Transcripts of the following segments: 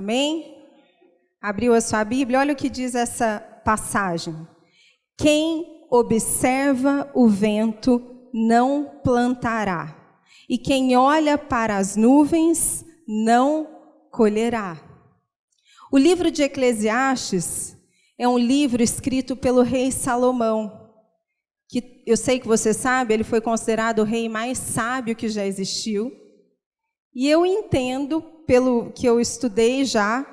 Amém? Abriu a sua Bíblia, olha o que diz essa passagem. Quem observa o vento não plantará, e quem olha para as nuvens não colherá. O livro de Eclesiastes é um livro escrito pelo rei Salomão, que eu sei que você sabe, ele foi considerado o rei mais sábio que já existiu. E eu entendo, pelo que eu estudei já,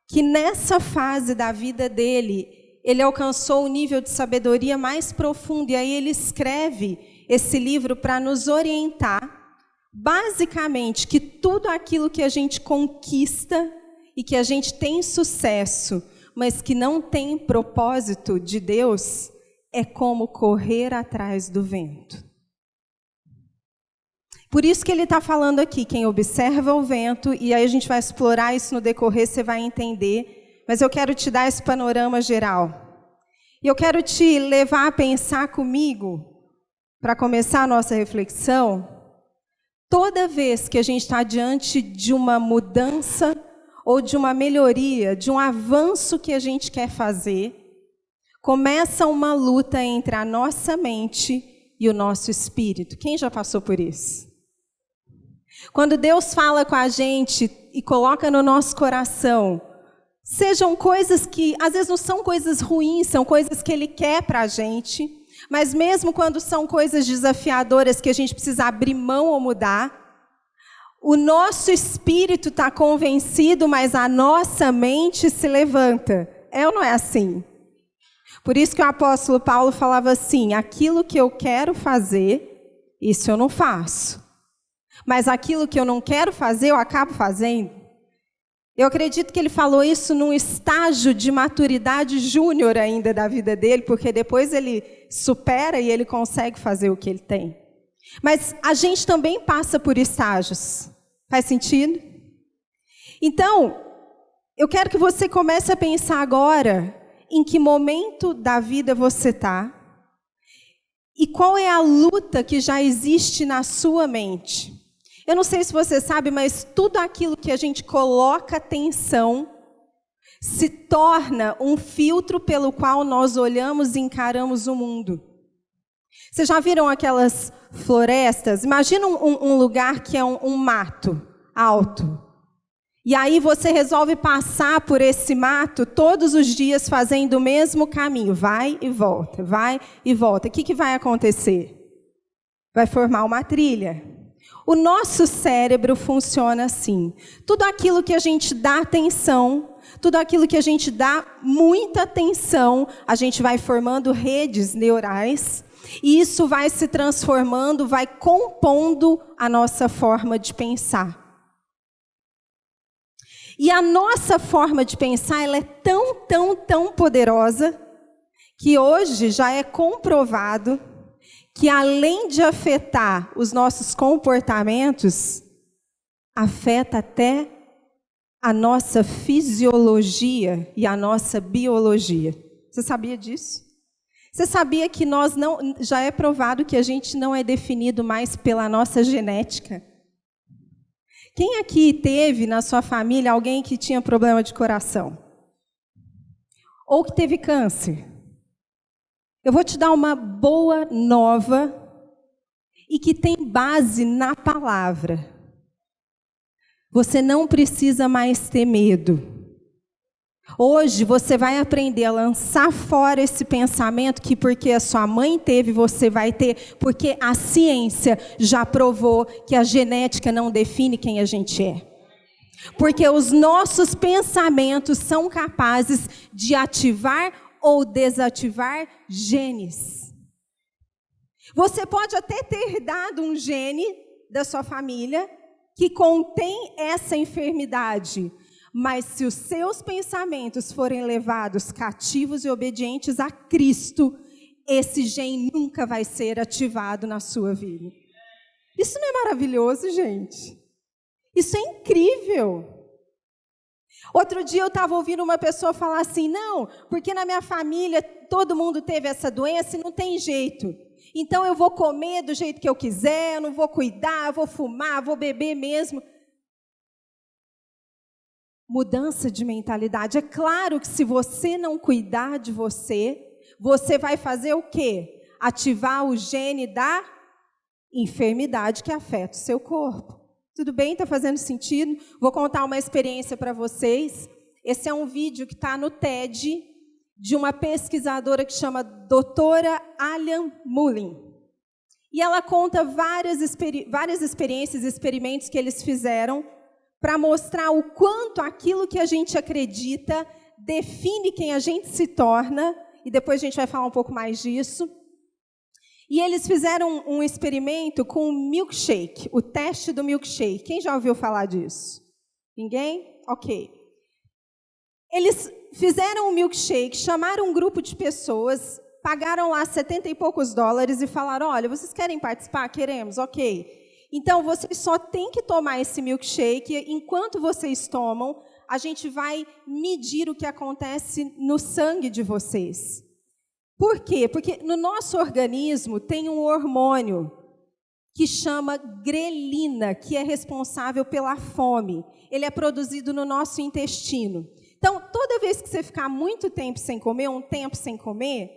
que nessa fase da vida dele, ele alcançou o nível de sabedoria mais profundo. E aí ele escreve esse livro para nos orientar, basicamente, que tudo aquilo que a gente conquista e que a gente tem sucesso, mas que não tem propósito de Deus, é como correr atrás do vento. Por isso que ele está falando aqui, quem observa o vento, e aí a gente vai explorar isso no decorrer, você vai entender, mas eu quero te dar esse panorama geral. E eu quero te levar a pensar comigo, para começar a nossa reflexão, toda vez que a gente está diante de uma mudança, ou de uma melhoria, de um avanço que a gente quer fazer, começa uma luta entre a nossa mente e o nosso espírito. Quem já passou por isso? Quando Deus fala com a gente e coloca no nosso coração, sejam coisas que às vezes não são coisas ruins, são coisas que Ele quer para a gente, mas mesmo quando são coisas desafiadoras que a gente precisa abrir mão ou mudar, o nosso espírito está convencido, mas a nossa mente se levanta. É ou não é assim? Por isso que o apóstolo Paulo falava assim, aquilo que eu quero fazer, isso eu não faço. Mas aquilo que eu não quero fazer, eu acabo fazendo. Eu acredito que ele falou isso num estágio de maturidade júnior ainda da vida dele, porque depois ele supera e ele consegue fazer o que ele tem. Mas a gente também passa por estágios. Faz sentido? Então, eu quero que você comece a pensar agora em que momento da vida você está e qual é a luta que já existe na sua mente. Eu não sei se você sabe, mas tudo aquilo que a gente coloca atenção se torna um filtro pelo qual nós olhamos e encaramos o mundo. Vocês já viram aquelas florestas? Imagina um lugar que é um mato alto. E aí você resolve passar por esse mato todos os dias fazendo o mesmo caminho. Vai e volta, vai e volta. O que vai acontecer? Vai formar uma trilha. O nosso cérebro funciona assim. Tudo aquilo que a gente dá atenção, tudo aquilo que a gente dá muita atenção, a gente vai formando redes neurais. E isso vai se transformando, vai compondo a nossa forma de pensar. E a nossa forma de pensar, ela é tão poderosa, que hoje já é comprovado que além de afetar os nossos comportamentos, afeta até a nossa fisiologia e a nossa biologia. Você sabia disso? Você sabia que já é provado que a gente não é definido mais pela nossa genética? Quem aqui teve na sua família alguém que tinha problema de coração? Ou que teve câncer? Eu vou te dar uma boa nova e que tem base na palavra. Você não precisa mais ter medo. Hoje você vai aprender a lançar fora esse pensamento que porque a sua mãe teve, você vai ter, porque a ciência já provou que a genética não define quem a gente é. Porque os nossos pensamentos são capazes de ativar ou desativar genes. Você pode até ter herdado um gene da sua família que contém essa enfermidade, mas se os seus pensamentos forem levados cativos e obedientes a Cristo, esse gene nunca vai ser ativado na sua vida. Isso não é maravilhoso, gente? Isso é incrível. Outro dia eu estava ouvindo uma pessoa falar assim, não, porque na minha família todo mundo teve essa doença e não tem jeito. Então eu vou comer do jeito que eu quiser, eu não vou cuidar, eu vou fumar, vou beber mesmo. mudança de mentalidade. É claro que se você não cuidar de você, você vai fazer o quê? Ativar o gene da enfermidade que afeta o seu corpo. Tudo bem? Está fazendo sentido? Vou contar uma experiência para vocês. Esse é um vídeo que está no TED, de uma pesquisadora que chama doutora Alian Mullin. E ela conta várias experiências e experimentos que eles fizeram para mostrar o quanto aquilo que a gente acredita define quem a gente se torna, e depois a gente vai falar um pouco mais disso. E eles fizeram um experimento com o milkshake, o teste do milkshake. Quem já ouviu falar disso? Ninguém? Ok. Eles fizeram um milkshake, chamaram um grupo de pessoas, pagaram lá 70 e poucos dólares e falaram, olha, vocês querem participar? Queremos, ok. Então, vocês só têm que tomar esse milkshake. Enquanto vocês tomam, a gente vai medir o que acontece no sangue de vocês. Por quê? Porque no nosso organismo tem um hormônio que chama grelina, que é responsável pela fome. Ele é produzido no nosso intestino. Então, toda vez que você ficar muito tempo sem comer, um tempo sem comer,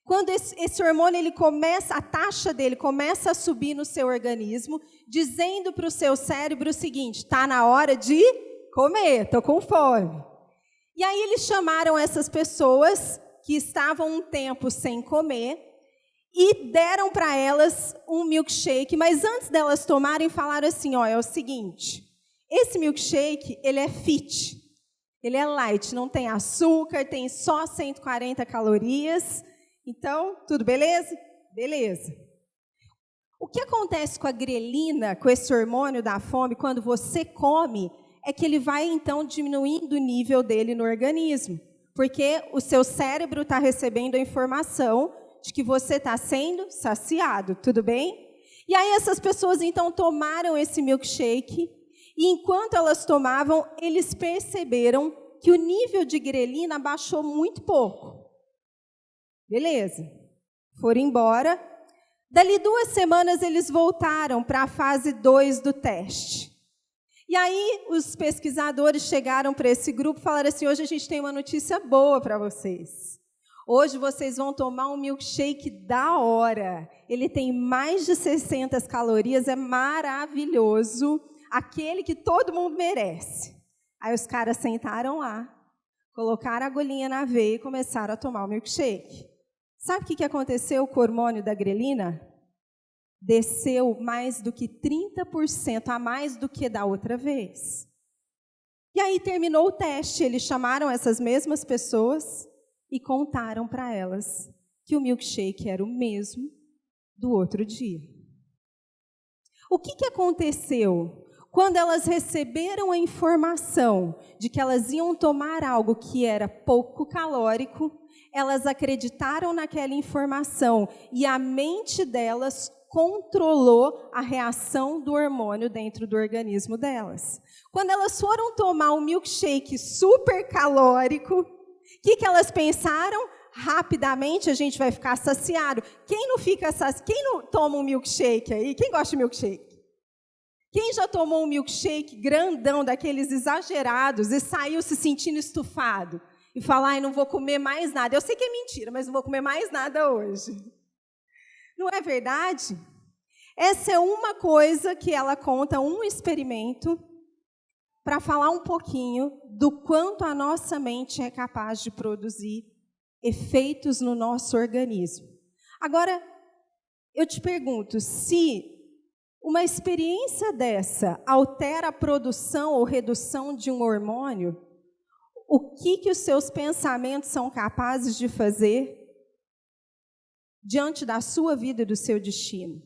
quando esse hormônio ele começa, a taxa dele começa a subir no seu organismo, dizendo para o seu cérebro o seguinte, está na hora de comer, estou com fome. E aí eles chamaram essas pessoas que estavam um tempo sem comer e deram para elas um milkshake, mas antes delas tomarem, falaram assim, ó, é o seguinte, esse milkshake, ele é fit, ele é light, não tem açúcar, tem só 140 calorias, então, tudo beleza? Beleza. O que acontece com a grelina, com esse hormônio da fome, quando você come, é que ele vai, então, diminuindo o nível dele no organismo, porque o seu cérebro está recebendo a informação de que você está sendo saciado, tudo bem? E aí essas pessoas, então, tomaram esse milkshake, e enquanto elas tomavam, eles perceberam que o nível de grelina baixou muito pouco. Beleza, foram embora. Dali 2 semanas, eles voltaram para a fase 2 do teste. E aí, os pesquisadores chegaram para esse grupo e falaram assim, hoje a gente tem uma notícia boa para vocês. Hoje vocês vão tomar um milkshake da hora. Ele tem mais de 600 calorias, é maravilhoso. Aquele que todo mundo merece. Aí os caras sentaram lá, colocaram a agulhinha na veia e começaram a tomar o milkshake. Sabe o que aconteceu com o hormônio da grelina? Desceu mais do que 30% a mais do que da outra vez. E aí terminou o teste, eles chamaram essas mesmas pessoas e contaram para elas que o milkshake era o mesmo do outro dia. O que aconteceu? Quando elas receberam a informação de que elas iam tomar algo que era pouco calórico, elas acreditaram naquela informação e a mente delas controlou a reação do hormônio dentro do organismo delas. Quando elas foram tomar um milkshake super calórico, o que elas pensaram? Rapidamente a gente vai ficar saciado. Quem não fica saciado? Quem não toma um milkshake aí? Quem gosta de milkshake? Quem já tomou um milkshake grandão, daqueles exagerados, e saiu se sentindo estufado? E fala, ai, não vou comer mais nada. Eu sei que é mentira, mas não vou comer mais nada hoje. Não é verdade? Essa é uma coisa que ela conta, um experimento, para falar um pouquinho do quanto a nossa mente é capaz de produzir efeitos no nosso organismo. Agora, eu te pergunto, se uma experiência dessa altera a produção ou redução de um hormônio, o que os seus pensamentos são capazes de fazer diante da sua vida e do seu destino?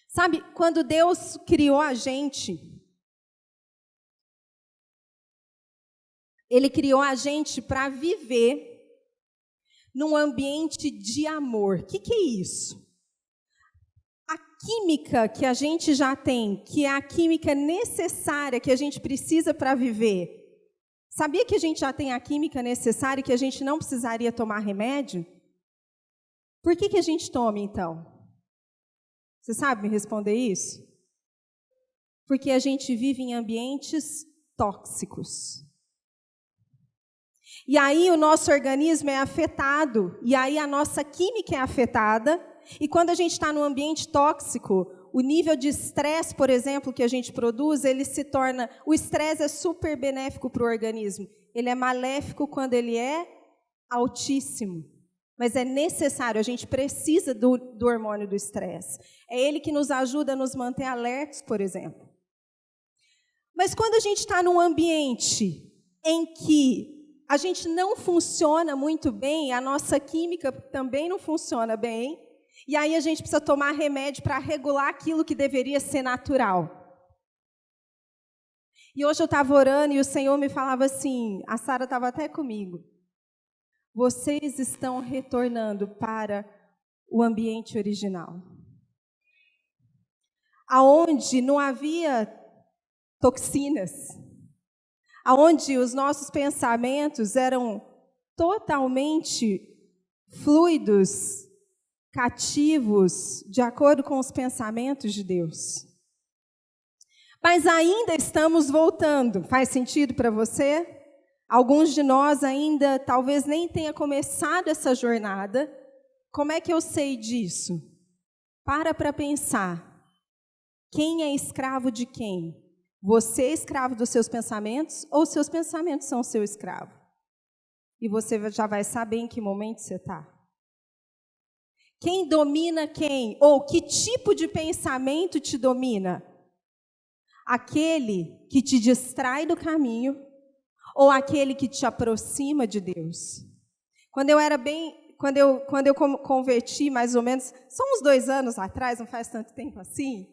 Sabe, quando Deus criou a gente, Ele criou a gente para viver num ambiente de amor. O que é isso? A química que a gente já tem, que é a química necessária que a gente precisa para viver. Sabia que a gente já tem a química necessária e que a gente não precisaria tomar remédio? Por que a gente toma, então? Você sabe me responder isso? Porque a gente vive em ambientes tóxicos. E aí o nosso organismo é afetado, e aí a nossa química é afetada, e quando a gente está num ambiente tóxico, o nível de estresse, por exemplo, que a gente produz, ele se torna... O estresse é super benéfico para o organismo. Ele é maléfico quando ele é altíssimo. Mas é necessário, a gente precisa do hormônio do estresse. É ele que nos ajuda a nos manter alertos, por exemplo. Mas quando a gente está num ambiente em que a gente não funciona muito bem, a nossa química também não funciona bem, e aí a gente precisa tomar remédio para regular aquilo que deveria ser natural. E hoje eu estava orando e o Senhor me falava assim, a Sara estava até comigo, vocês estão retornando para o ambiente original, aonde não havia toxinas, aonde os nossos pensamentos eram totalmente fluidos, cativos, de acordo com os pensamentos de Deus. Mas ainda estamos voltando. Faz sentido para você? Alguns de nós ainda talvez nem tenha começado essa jornada. Como é que eu sei disso? Para pensar. Quem é escravo de quem? Você é escravo dos seus pensamentos ou seus pensamentos são seu escravo? E você já vai saber em que momento você está. Quem domina quem? Ou que tipo de pensamento te domina? Aquele que te distrai do caminho ou aquele que te aproxima de Deus? Quando eu converti, mais ou menos, são uns 2 anos atrás, não faz tanto tempo assim,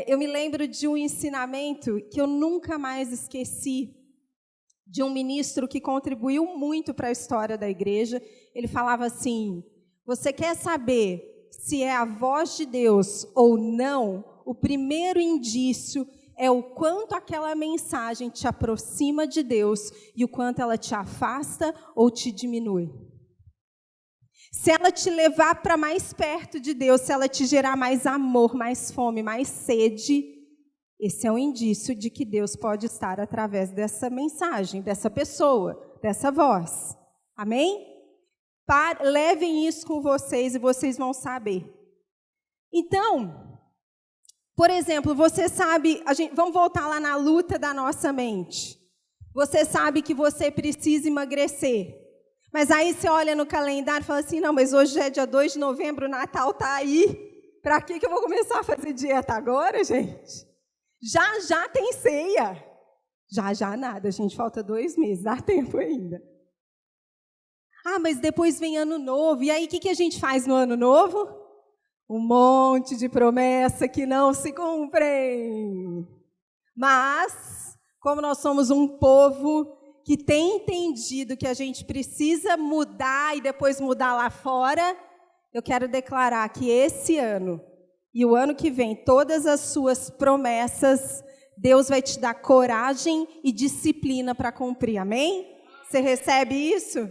eu me lembro de um ensinamento que eu nunca mais esqueci, de um ministro que contribuiu muito para a história da igreja. Ele falava assim: você quer saber se é a voz de Deus ou não? O primeiro indício é o quanto aquela mensagem te aproxima de Deus e o quanto ela te afasta ou te diminui. Se ela te levar para mais perto de Deus, se ela te gerar mais amor, mais fome, mais sede, esse é um indício de que Deus pode estar através dessa mensagem, dessa pessoa, dessa voz. Amém? Levem isso com vocês e vocês vão saber. Então, por exemplo, você sabe, vamos voltar lá na luta da nossa mente. Você sabe que você precisa emagrecer. Mas aí você olha no calendário e fala assim, não, mas hoje é dia 2 de novembro, o Natal está aí. Para que eu vou começar a fazer dieta agora, gente? Já tem ceia. Já nada, gente, falta 2 meses, dá tempo ainda. Ah, mas depois vem ano novo. E aí, o que a gente faz no ano novo? Um monte de promessa que não se cumprem. Mas, como nós somos um povo que tem entendido que a gente precisa mudar e depois mudar lá fora, eu quero declarar que esse ano e o ano que vem, todas as suas promessas, Deus vai te dar coragem e disciplina para cumprir. Amém? Você recebe isso?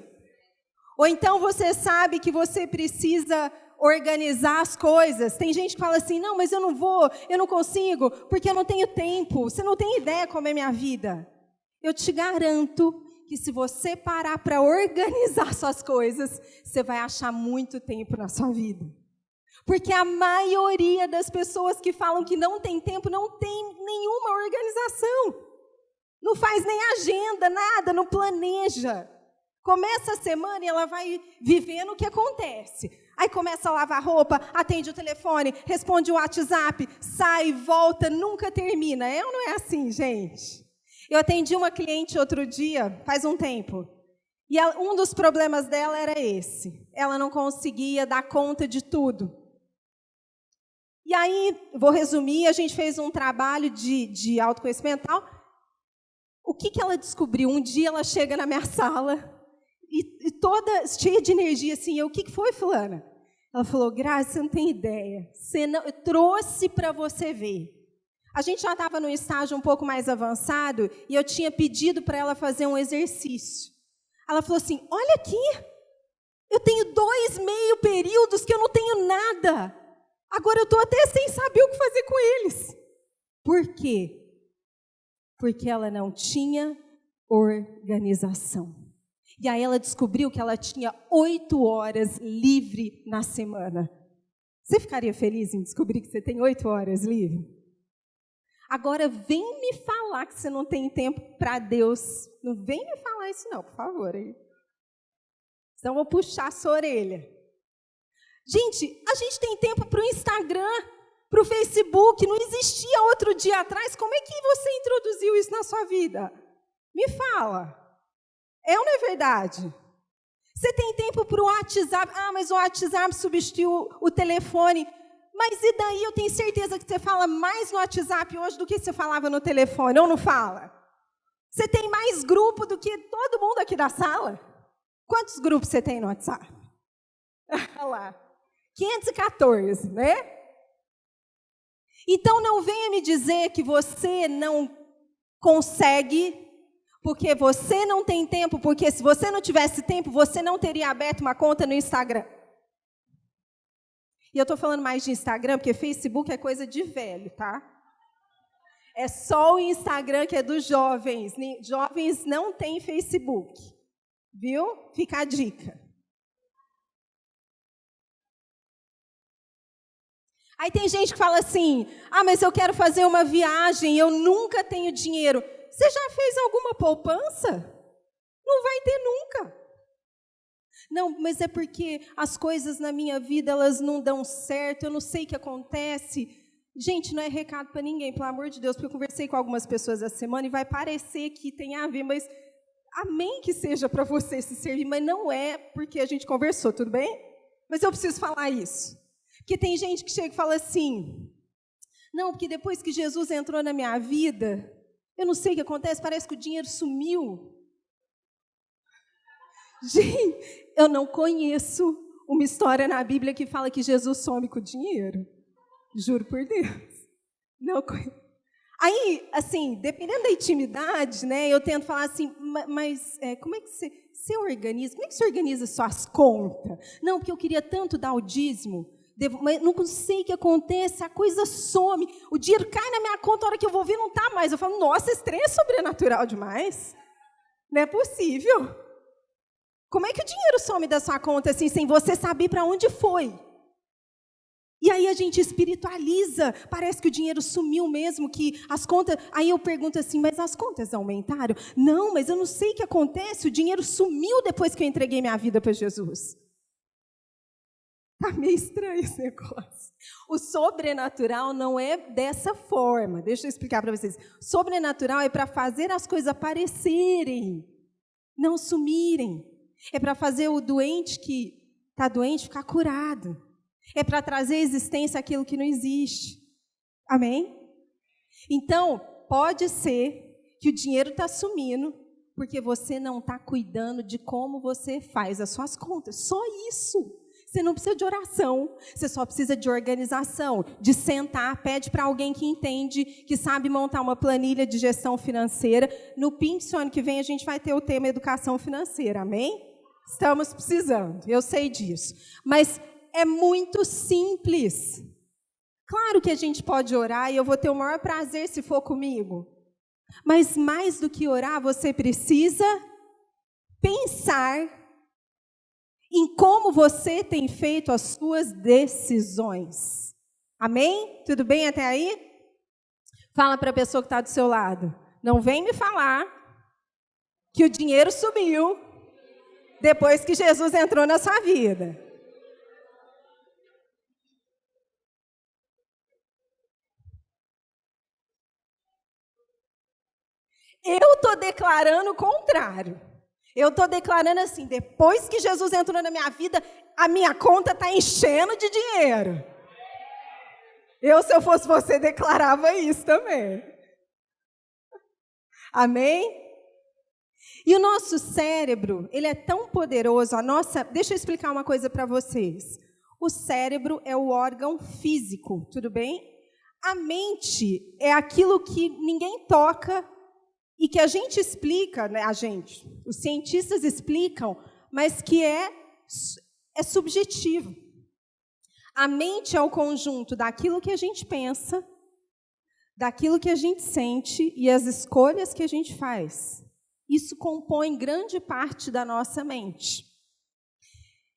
Ou então você sabe que você precisa organizar as coisas. Tem gente que fala assim, não, mas eu não consigo, porque eu não tenho tempo. Você não tem ideia como é minha vida. Eu te garanto que se você parar para organizar suas coisas, você vai achar muito tempo na sua vida. Porque a maioria das pessoas que falam que não tem tempo, não tem nenhuma organização. Não faz nem agenda, nada, não planeja. Começa a semana e ela vai vivendo o que acontece. Aí começa a lavar roupa, atende o telefone, responde o WhatsApp, sai, volta, nunca termina. É ou não é assim, gente? Eu atendi uma cliente outro dia, faz um tempo, e um dos problemas dela era esse. Ela não conseguia dar conta de tudo. E aí, vou resumir, a gente fez um trabalho de autoconhecimento e tal. O que ela descobriu? Um dia ela chega na minha sala e toda cheia de energia, assim, o que foi, fulana? Ela falou, Graça, você não tem ideia, eu trouxe para você ver. A gente já estava num estágio um pouco mais avançado e eu tinha pedido para ela fazer um exercício. Ela falou assim, olha aqui, eu tenho 2 meio períodos que eu não tenho nada. Agora eu estou até sem saber o que fazer com eles. Por quê? Porque ela não tinha organização. E aí ela descobriu que ela tinha 8 horas livre na semana. Você ficaria feliz em descobrir que você tem 8 horas livre? Agora, vem me falar que você não tem tempo para Deus. Não vem me falar isso não, por favor. Hein? Senão eu vou puxar a sua orelha. Gente, a gente tem tempo para o Instagram, para o Facebook. Não existia outro dia atrás. Como é que você introduziu isso na sua vida? Me fala. É ou não é verdade? Você tem tempo para o WhatsApp. Ah, mas o WhatsApp substituiu o telefone. Mas e daí? Eu tenho certeza que você fala mais no WhatsApp hoje do que você falava no telefone, ou não fala? Você tem mais grupo do que todo mundo aqui da sala? Quantos grupos você tem no WhatsApp? Olha lá. 514, né? Então não venha me dizer que você não consegue, porque você não tem tempo, porque se você não tivesse tempo, você não teria aberto uma conta no Instagram. E eu estou falando mais de Instagram, porque Facebook é coisa de velho, tá? É só o Instagram que é dos jovens. Jovens não têm Facebook. Viu? Fica a dica. Aí tem gente que fala assim, ah, mas eu quero fazer uma viagem, eu nunca tenho dinheiro. Você já fez alguma poupança? Não vai ter nunca. Não, mas é porque as coisas na minha vida, elas não dão certo, eu não sei o que acontece. Gente, não é recado para ninguém, pelo amor de Deus, porque eu conversei com algumas pessoas essa semana e vai parecer que tem a ver, mas amém que seja para você se servir, mas não é porque a gente conversou, tudo bem? Mas eu preciso falar isso. Porque tem gente que chega e fala assim, não, porque depois que Jesus entrou na minha vida, eu não sei o que acontece, parece que o dinheiro sumiu. Gente, eu não conheço uma história na Bíblia que fala que Jesus some com o dinheiro. Juro por Deus. Não conheço. Aí, assim, dependendo da intimidade, né, eu tento falar assim, mas como é que você organiza? Como é que você organiza suas contas? Não, porque eu queria tanto dar o dízimo, mas não sei o que acontece, a coisa some, o dinheiro cai na minha conta, a hora que eu vou ver não está mais. Eu falo, nossa, esse trem é sobrenatural demais. Não é possível. Como é que o dinheiro some da sua conta assim, sem você saber para onde foi? E aí a gente espiritualiza, parece que o dinheiro sumiu mesmo, que as contas... Aí eu pergunto assim, mas as contas aumentaram? Não, mas eu não sei o que acontece, o dinheiro sumiu depois que eu entreguei minha vida para Jesus. Está meio estranho esse negócio. O sobrenatural não é dessa forma, deixa eu explicar para vocês. O sobrenatural é para fazer as coisas aparecerem, não sumirem. É para fazer o doente que está doente ficar curado. É para trazer à existência aquilo que não existe. Amém? Então, pode ser que o dinheiro está sumindo porque você não está cuidando de como você faz as suas contas. Só isso. Você não precisa de oração. Você só precisa de organização, de sentar, pede para alguém que entende, que sabe montar uma planilha de gestão financeira. No Pinks, ano que vem, a gente vai ter o tema educação financeira. Amém? Estamos precisando, eu sei disso. Mas é muito simples. Claro que a gente pode orar e eu vou ter o maior prazer se for comigo. Mas mais do que orar, você precisa pensar em como você tem feito as suas decisões. Amém? Tudo bem até aí? Fala para a pessoa que está do seu lado. Não vem me falar que o dinheiro sumiu depois que Jesus entrou na sua vida. Eu estou declarando o contrário. Eu estou declarando assim, depois que Jesus entrou na minha vida, a minha conta está enchendo de dinheiro. Se eu fosse você, declarava isso também. Amém? E o nosso cérebro, ele é tão poderoso, deixa eu explicar uma coisa para vocês. O cérebro é o órgão físico, tudo bem? A mente é aquilo que ninguém toca e que a gente explica, né, os cientistas explicam, mas que é subjetivo. A mente é o conjunto daquilo que a gente pensa, daquilo que a gente sente e as escolhas que a gente faz. Isso compõe grande parte da nossa mente.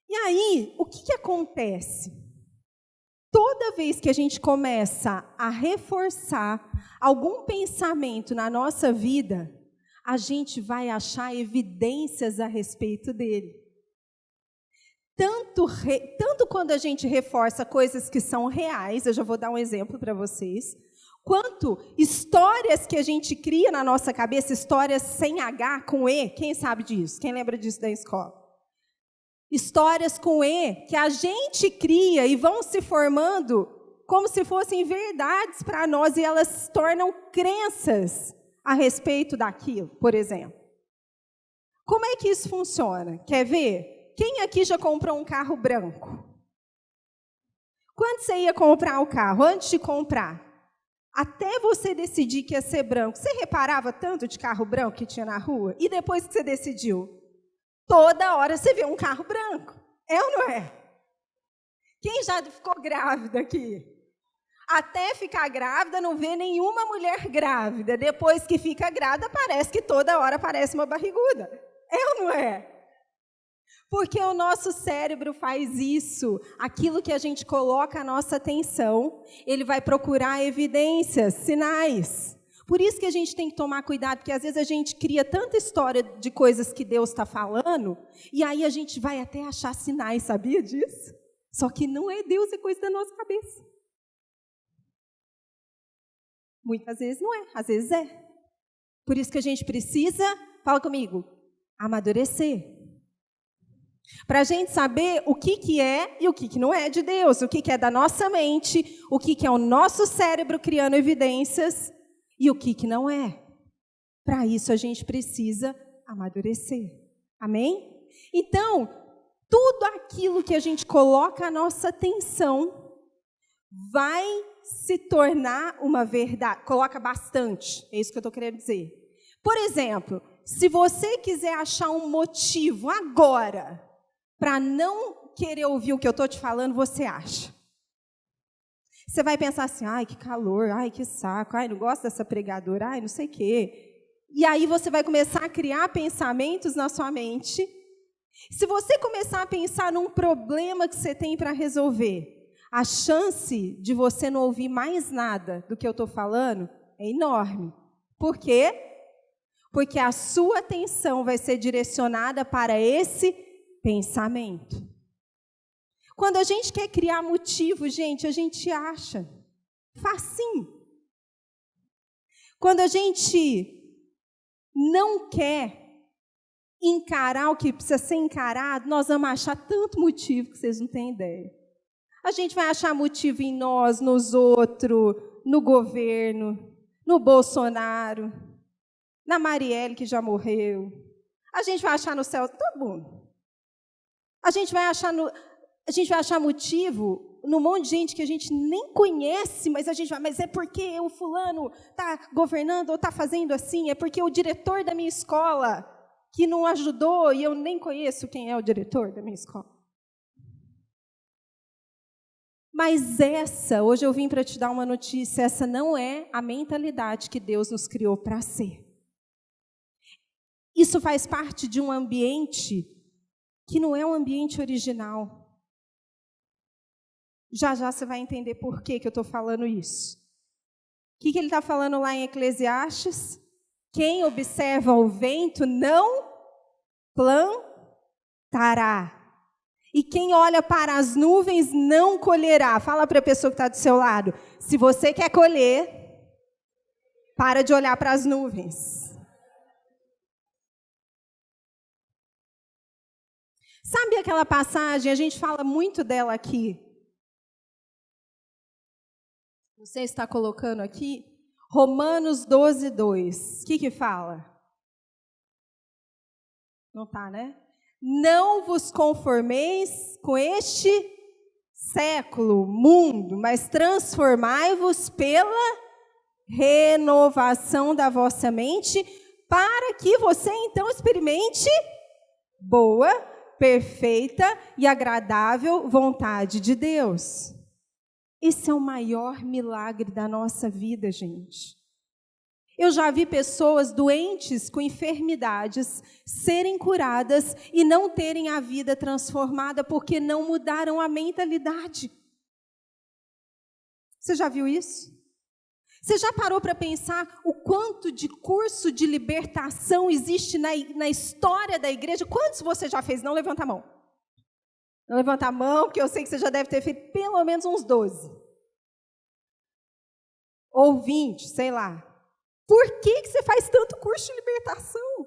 E aí, o que acontece? Toda vez que a gente começa a reforçar algum pensamento na nossa vida, a gente vai achar evidências a respeito dele. Tanto quando a gente reforça coisas que são reais, eu já vou dar um exemplo para vocês, quanto histórias que a gente cria na nossa cabeça, histórias sem H, com E, quem sabe disso? Quem lembra disso da escola? Histórias com E, que a gente cria e vão se formando como se fossem verdades para nós, e elas se tornam crenças a respeito daquilo, por exemplo. Como é que isso funciona? Quer ver? Quem aqui já comprou um carro branco? Quando você ia comprar o carro, antes de comprar, até você decidir que ia ser branco, você reparava tanto de carro branco que tinha na rua? E depois que você decidiu? Toda hora você vê um carro branco. É ou não é? Quem já ficou grávida aqui? Até ficar grávida, não vê nenhuma mulher grávida. Depois que fica grávida, parece que toda hora aparece uma barriguda. É ou não é? Porque o nosso cérebro faz isso. Aquilo que a gente coloca a nossa atenção, ele vai procurar evidências, sinais. Por isso que a gente tem que tomar cuidado, porque às vezes a gente cria tanta história de coisas que Deus está falando, e aí a gente vai até achar sinais, sabia disso? Só que não é Deus, é coisa da nossa cabeça. Muitas vezes não é, às vezes é. Por isso que a gente precisa, fala comigo, amadurecer. Para a gente saber o que é e o que não é de Deus, o que é da nossa mente, o que é o nosso cérebro criando evidências e o que não é. Para isso a gente precisa amadurecer. Amém? Então, tudo aquilo que a gente coloca a nossa atenção vai se tornar uma verdade. Coloca bastante, é isso que eu estou querendo dizer. Por exemplo, se você quiser achar um motivo agora para não querer ouvir o que eu estou te falando, você acha. Você vai pensar assim, ai, que calor, ai, que saco, ai, não gosto dessa pregadora, ai, não sei o quê. E aí você vai começar a criar pensamentos na sua mente. Se você começar a pensar num problema que você tem para resolver, a chance de você não ouvir mais nada do que eu estou falando é enorme. Por quê? Porque a sua atenção vai ser direcionada para esse pensamento. Quando a gente quer criar motivo, gente, a gente acha. Facinho. Quando a gente não quer encarar o que precisa ser encarado, nós vamos achar tanto motivo que vocês não têm ideia. A gente vai achar motivo em nós, nos outros, no governo, no Bolsonaro, na Marielle, que já morreu. A gente vai achar no céu, todo mundo. A gente vai achar motivo num monte de gente que a gente nem conhece, mas a gente vai, mas é porque o fulano está governando ou está fazendo assim, é porque o diretor da minha escola que não ajudou e eu nem conheço quem é o diretor da minha escola. Mas hoje eu vim para te dar uma notícia, essa não é a mentalidade que Deus nos criou para ser. Isso faz parte de um ambiente que não é um ambiente original. Já você vai entender por que eu estou falando isso. O que ele está falando lá em Eclesiastes? Quem observa o vento não plantará. E quem olha para as nuvens não colherá. Fala para a pessoa que está do seu lado. Se você quer colher, para de olhar para as nuvens. Sabe aquela passagem, a gente fala muito dela aqui. Não sei se está colocando aqui. Romanos 12:2. O que fala? Não está, né? Não vos conformeis com este século, mundo, mas transformai-vos pela renovação da vossa mente, para que você então experimente boa, perfeita e agradável vontade de Deus. Esse é o maior milagre da nossa vida, gente. Eu já vi pessoas doentes com enfermidades serem curadas e não terem a vida transformada porque não mudaram a mentalidade. Você já viu isso? Você já parou para pensar o quanto de curso de libertação existe na história da igreja? Quantos você já fez? Não levanta a mão. Não levanta a mão, porque eu sei que você já deve ter feito pelo menos uns 12. Ou 20, sei lá. Por que você faz tanto curso de libertação?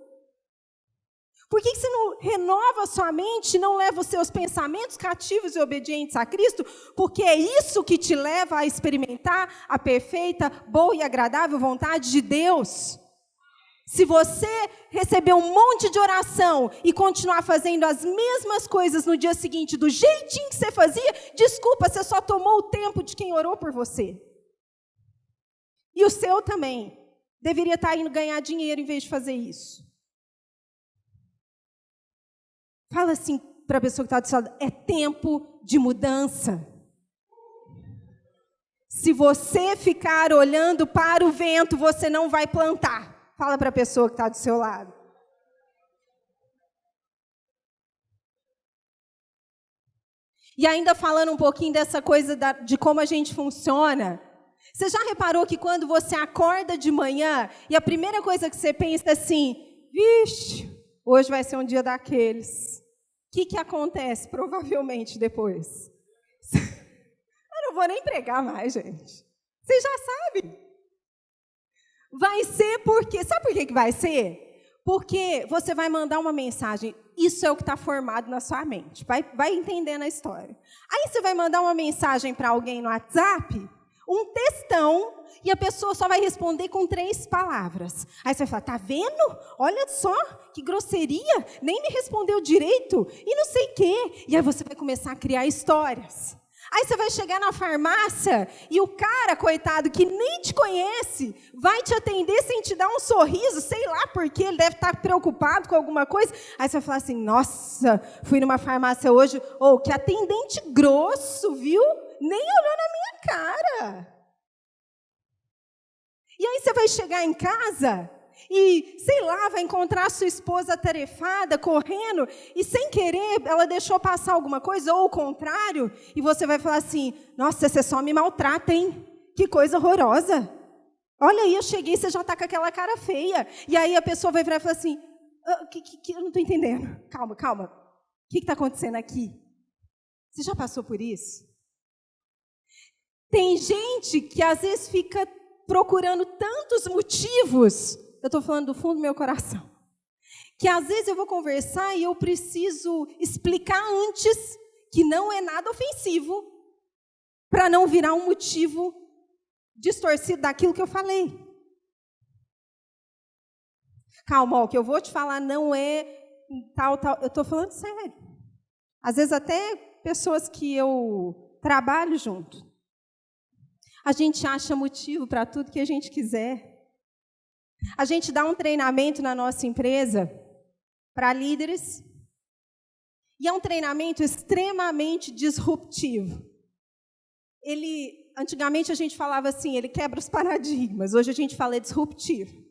Por que você não renova a sua mente, não leva os seus pensamentos cativos e obedientes a Cristo? Porque é isso que te leva a experimentar a perfeita, boa e agradável vontade de Deus. Se você receber um monte de oração e continuar fazendo as mesmas coisas no dia seguinte, do jeitinho que você fazia, desculpa, você só tomou o tempo de quem orou por você. E o seu também. Deveria estar indo ganhar dinheiro em vez de fazer isso. Fala assim para a pessoa que está do seu lado, é tempo de mudança. Se você ficar olhando para o vento, você não vai plantar. Fala para a pessoa que está do seu lado. E ainda falando um pouquinho dessa coisa de como a gente funciona. Você já reparou que quando você acorda de manhã e a primeira coisa que você pensa é assim, vixe, hoje vai ser um dia daqueles. O que acontece provavelmente depois? Eu não vou nem pregar mais, gente. Vocês já sabem. Vai ser porque... Sabe por que vai ser? Porque você vai mandar uma mensagem. Isso é o que está formado na sua mente. Vai entendendo a história. Aí você vai mandar uma mensagem para alguém no WhatsApp, um textão, e a pessoa só vai responder com 3 palavras. Aí você vai falar, tá vendo? Olha só, que grosseria, nem me respondeu direito, e não sei o quê. E aí você vai começar a criar histórias. Aí você vai chegar na farmácia, e o cara, coitado, que nem te conhece, vai te atender sem te dar um sorriso, sei lá por quê, ele deve estar preocupado com alguma coisa. Aí você vai falar assim, nossa, fui numa farmácia hoje, que atendente grosso, viu? Nem olhou na minha cara. E aí você vai chegar em casa e, sei lá, vai encontrar a sua esposa atarefada, correndo, e sem querer ela deixou passar alguma coisa, ou o contrário, e você vai falar assim, nossa, você só me maltrata, hein? Que coisa horrorosa. Olha aí, eu cheguei, você já está com aquela cara feia. E aí a pessoa vai virar e falar assim, eu não estou entendendo. Calma. O que está acontecendo aqui? Você já passou por isso? Tem gente que às vezes fica procurando tantos motivos, eu estou falando do fundo do meu coração, que às vezes eu vou conversar e eu preciso explicar antes que não é nada ofensivo, para não virar um motivo distorcido daquilo que eu falei. Calma, o que eu vou te falar não é tal, eu estou falando sério. Às vezes até pessoas que eu trabalho junto, a gente acha motivo para tudo que a gente quiser. A gente dá um treinamento na nossa empresa para líderes, e é um treinamento extremamente disruptivo. Antigamente a gente falava assim, ele quebra os paradigmas, hoje a gente fala disruptivo.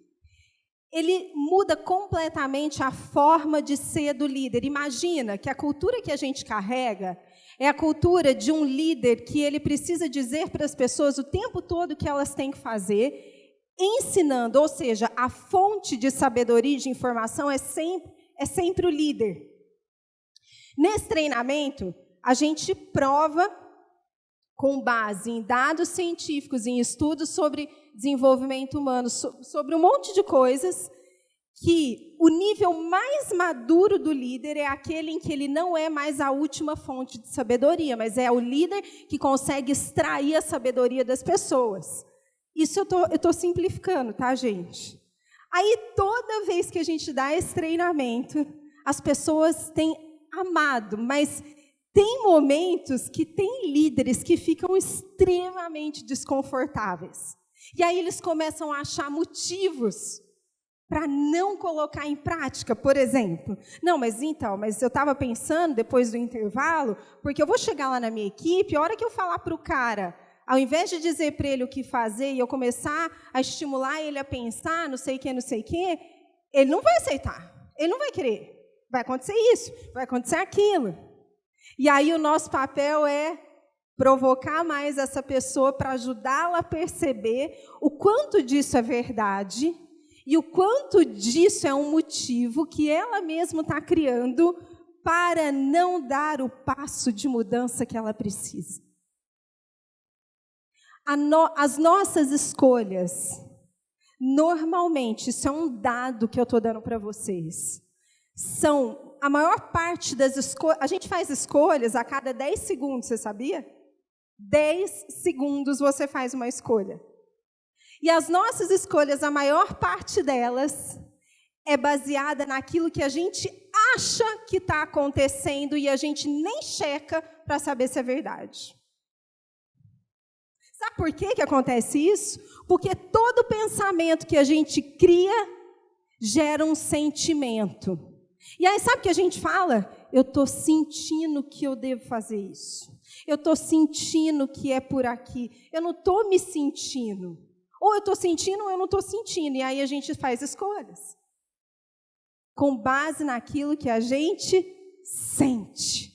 Ele muda completamente a forma de ser do líder. Imagina que a cultura que a gente carrega é a cultura de um líder que ele precisa dizer para as pessoas o tempo todo o que elas têm que fazer, ensinando, ou seja, a fonte de sabedoria e de informação é sempre o líder. Nesse treinamento, a gente prova, com base em dados científicos, em estudos sobre desenvolvimento humano, sobre um monte de coisas, que o nível mais maduro do líder é aquele em que ele não é mais a última fonte de sabedoria, mas é o líder que consegue extrair a sabedoria das pessoas. Isso eu estou simplificando, tá, gente? Aí, toda vez que a gente dá esse treinamento, as pessoas têm amado, mas tem momentos que tem líderes que ficam extremamente desconfortáveis. E aí eles começam a achar motivos para não colocar em prática, por exemplo. Não, mas eu estava pensando, depois do intervalo, porque eu vou chegar lá na minha equipe, a hora que eu falar para o cara, ao invés de dizer para ele o que fazer e eu começar a estimular ele a pensar, não sei o que, ele não vai aceitar, ele não vai querer. Vai acontecer isso, vai acontecer aquilo. E aí o nosso papel é provocar mais essa pessoa para ajudá-la a perceber o quanto disso é verdade e o quanto disso é um motivo que ela mesma está criando para não dar o passo de mudança que ela precisa. As nossas escolhas, normalmente, isso é um dado que eu estou dando para vocês, são a maior parte das escolhas. A gente faz escolhas a cada 10 segundos, você sabia? 10 segundos você faz uma escolha. E as nossas escolhas, a maior parte delas, é baseada naquilo que a gente acha que está acontecendo e a gente nem checa para saber se é verdade. Sabe por que acontece isso? Porque todo pensamento que a gente cria gera um sentimento. E aí, sabe o que a gente fala? Eu estou sentindo que eu devo fazer isso. Eu estou sentindo que é por aqui. Eu não estou me sentindo. Ou eu estou sentindo ou eu não estou sentindo. E aí a gente faz escolhas. Com base naquilo que a gente sente.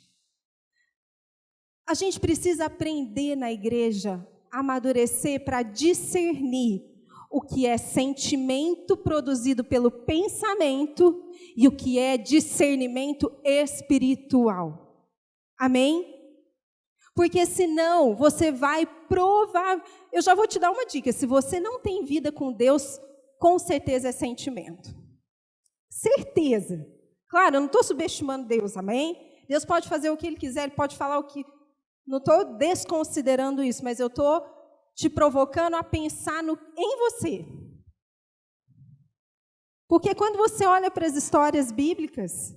A gente precisa aprender na igreja, amadurecer para discernir o que é sentimento produzido pelo pensamento e o que é discernimento espiritual. Amém? Porque senão você vai provar. Eu já vou te dar uma dica. Se você não tem vida com Deus, com certeza é sentimento. Certeza. Claro, eu não estou subestimando Deus, amém? Deus pode fazer o que Ele quiser, Ele pode falar o que... Não estou desconsiderando isso, mas eu estou te provocando a pensar em você. Porque quando você olha para as histórias bíblicas,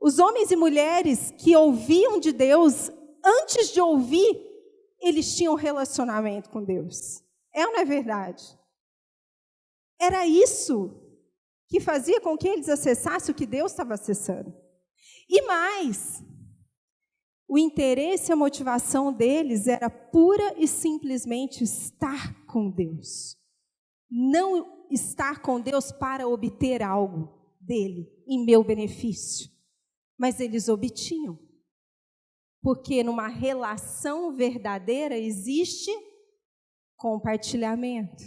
os homens e mulheres que ouviam de Deus, antes de ouvir, eles tinham relacionamento com Deus. É ou não é verdade? Era isso que fazia com que eles acessassem o que Deus estava acessando. E mais, o interesse e a motivação deles era pura e simplesmente estar com Deus. Não estar com Deus para obter algo dele, em meu benefício. Mas eles obtinham. Porque numa relação verdadeira existe compartilhamento,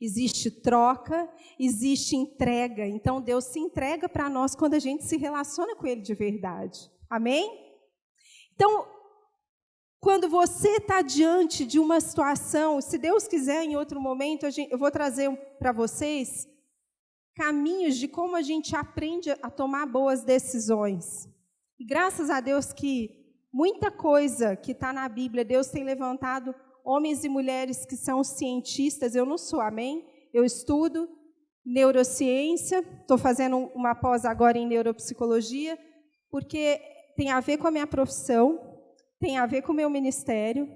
existe troca, existe entrega. Então Deus se entrega para nós quando a gente se relaciona com Ele de verdade. Amém? Então, quando você está diante de uma situação, se Deus quiser, em outro momento, eu vou trazer para vocês caminhos de como a gente aprende a tomar boas decisões. E graças a Deus que muita coisa que está na Bíblia, Deus tem levantado homens e mulheres que são cientistas. Eu não sou, amém? Eu estudo neurociência, estou fazendo uma pós agora em neuropsicologia, porque tem a ver com a minha profissão, tem a ver com o meu ministério,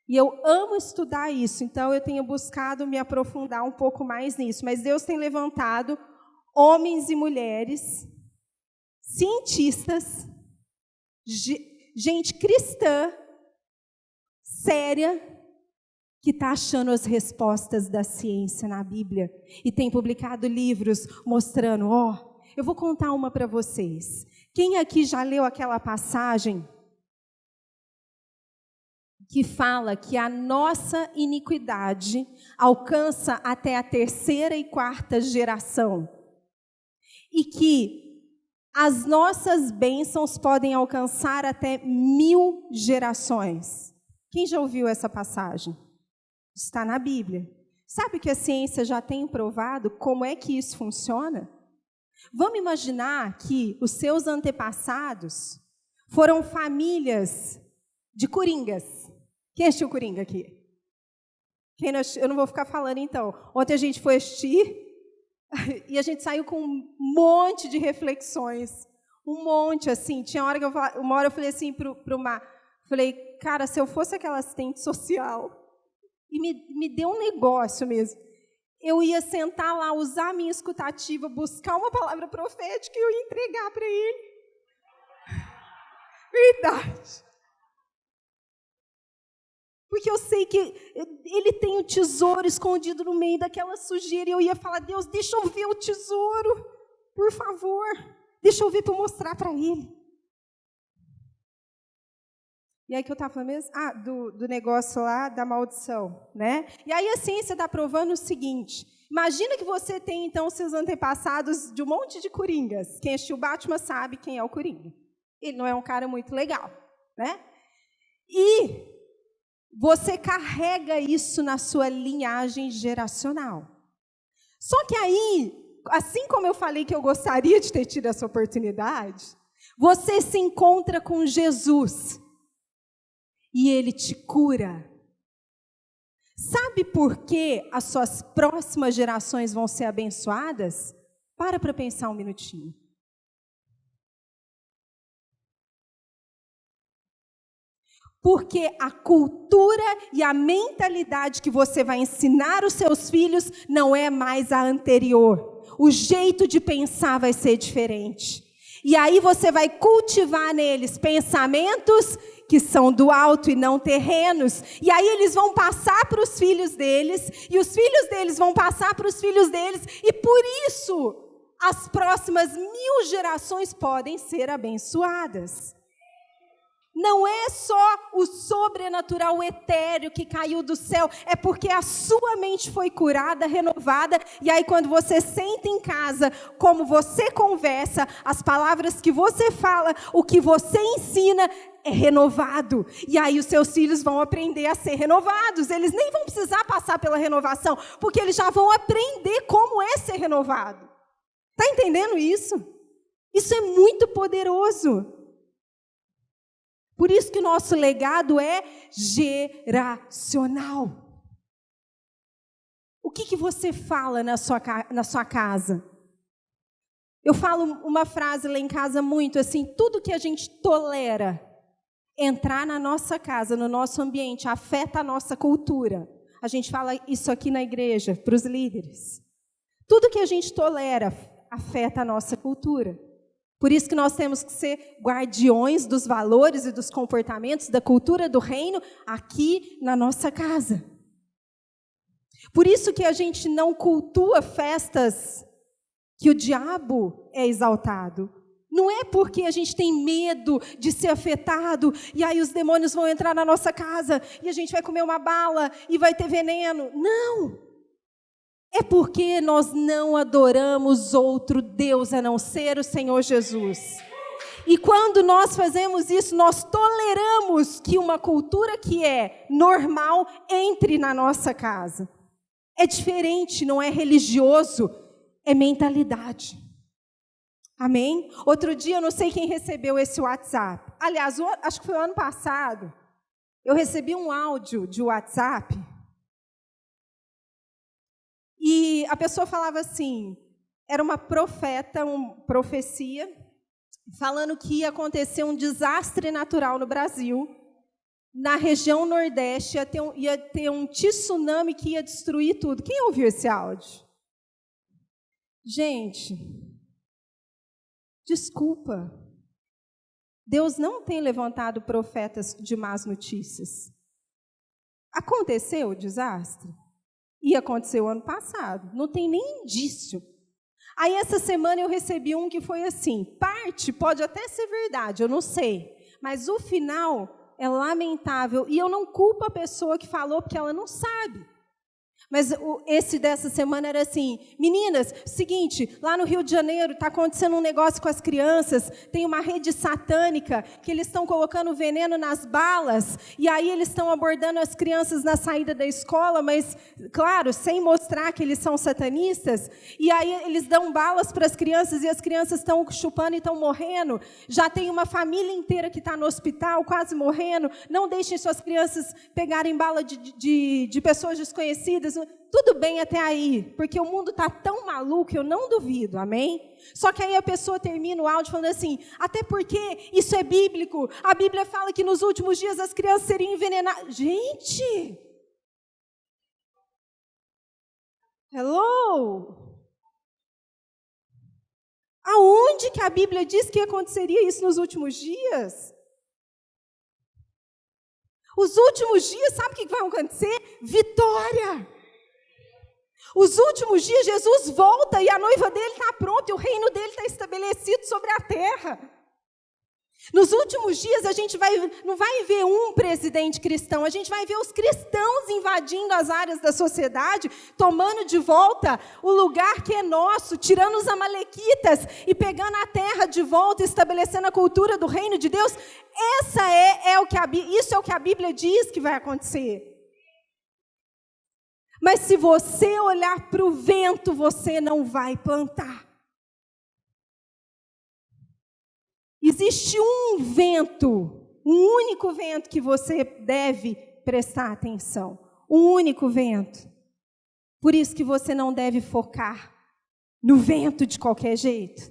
e eu amo estudar isso, então eu tenho buscado me aprofundar um pouco mais nisso. Mas Deus tem levantado homens e mulheres, cientistas, gente cristã, séria, que está achando as respostas da ciência na Bíblia, e tem publicado livros mostrando, eu vou contar uma para vocês. Quem aqui já leu aquela passagem que fala que a nossa iniquidade alcança até a 3ª e 4ª geração? E que as nossas bênçãos podem alcançar até 1000 gerações. Quem já ouviu essa passagem? Está na Bíblia. Sabe que a ciência já tem provado como é que isso funciona? Vamos imaginar que os seus antepassados foram famílias de coringas. Quem assistiu Coringa aqui? Eu não vou ficar falando, então. Ontem a gente foi assistir e a gente saiu com um monte de reflexões. Um monte, assim. Tinha uma hora eu falei assim para o Mar, falei, cara, se eu fosse aquela assistente social, e me deu um negócio mesmo, eu ia sentar lá, usar a minha escutativa, buscar uma palavra profética e eu ia entregar para ele. Verdade. Porque eu sei que ele tem um tesouro escondido no meio daquela sujeira. E eu ia falar, Deus, deixa eu ver o tesouro, por favor. Deixa eu ver para eu mostrar para ele. E aí que eu estava falando mesmo? Do negócio lá da maldição, né? E aí a ciência está provando o seguinte. Imagina que você tem, então, seus antepassados de um monte de coringas. Quem assistiu Batman sabe quem é o Coringa. Ele não é um cara muito legal, né? E você carrega isso na sua linhagem geracional. Só que aí, assim como eu falei que eu gostaria de ter tido essa oportunidade, você se encontra com Jesus e ele te cura. Sabe por que as suas próximas gerações vão ser abençoadas? Para pensar um minutinho. Porque a cultura e a mentalidade que você vai ensinar os seus filhos não é mais a anterior. O jeito de pensar vai ser diferente. E aí você vai cultivar neles pensamentos que são do alto e não terrenos. E aí eles vão passar para os filhos deles, e os filhos deles vão passar para os filhos deles, e por isso as próximas 1000 gerações podem ser abençoadas. Não é só o sobrenatural, o etéreo que caiu do céu, é porque a sua mente foi curada, renovada, e aí quando você senta em casa, como você conversa, as palavras que você fala, o que você ensina é renovado. E aí os seus filhos vão aprender a ser renovados, eles nem vão precisar passar pela renovação, porque eles já vão aprender como é ser renovado. Está entendendo isso? Isso é muito poderoso. Por isso que o nosso legado é geracional. O que você fala na sua casa? Eu falo uma frase lá em casa muito assim, tudo que a gente tolera entrar na nossa casa, no nosso ambiente, afeta a nossa cultura. A gente fala isso aqui na igreja, para os líderes. Tudo que a gente tolera afeta a nossa cultura. Por isso que nós temos que ser guardiões dos valores e dos comportamentos da cultura do reino aqui na nossa casa. Por isso que a gente não cultua festas que o diabo é exaltado. Não é porque a gente tem medo de ser afetado e aí os demônios vão entrar na nossa casa e a gente vai comer uma bala e vai ter veneno. Não! É porque nós não adoramos outro Deus a não ser o Senhor Jesus. E quando nós fazemos isso, nós toleramos que uma cultura que é normal entre na nossa casa. É diferente, não é religioso, é mentalidade. Amém? Outro dia, eu não sei quem recebeu esse WhatsApp. Aliás, acho que foi o ano passado. Eu recebi um áudio de WhatsApp. E a pessoa falava assim, era uma profecia, falando que ia acontecer um desastre natural no Brasil. Na região Nordeste ia ter um tsunami que ia destruir tudo. Quem ouviu esse áudio? Gente, desculpa. Deus não tem levantado profetas de más notícias. Aconteceu o desastre? E aconteceu ano passado. Não tem nem indício. Aí essa semana eu recebi um que foi assim, parte pode até ser verdade, eu não sei. Mas o final é lamentável. E eu não culpo a pessoa que falou, porque ela não sabe. Mas esse dessa semana era assim, meninas, seguinte, lá no Rio de Janeiro está acontecendo um negócio com as crianças, tem uma rede satânica que eles estão colocando veneno nas balas, e aí eles estão abordando as crianças na saída da escola, mas, claro, sem mostrar que eles são satanistas, e aí eles dão balas para as crianças, e as crianças estão chupando e estão morrendo, já tem uma família inteira que está no hospital, quase morrendo, não deixem suas crianças pegarem bala de pessoas desconhecidas. Tudo bem até aí, porque o mundo está tão maluco, eu não duvido, amém? Só que aí a pessoa termina o áudio falando assim, até porque isso é bíblico, a Bíblia fala que nos últimos dias as crianças seriam envenenadas. Gente! Hello? Aonde que a Bíblia diz que aconteceria isso nos últimos dias? Os últimos dias, sabe o que vai acontecer? Vitória! Os últimos dias, Jesus volta e a noiva dele está pronta e o reino dele está estabelecido sobre a terra. Nos últimos dias, a gente não vai ver um presidente cristão, a gente vai ver os cristãos invadindo as áreas da sociedade, tomando de volta o lugar que é nosso, tirando os amalequitas e pegando a terra de volta, estabelecendo a cultura do reino de Deus. Isso é o que a Bíblia diz que vai acontecer. Mas se você olhar para o vento, você não vai plantar. Existe um vento, um único vento que você deve prestar atenção. Um único vento. Por isso que você não deve focar no vento de qualquer jeito.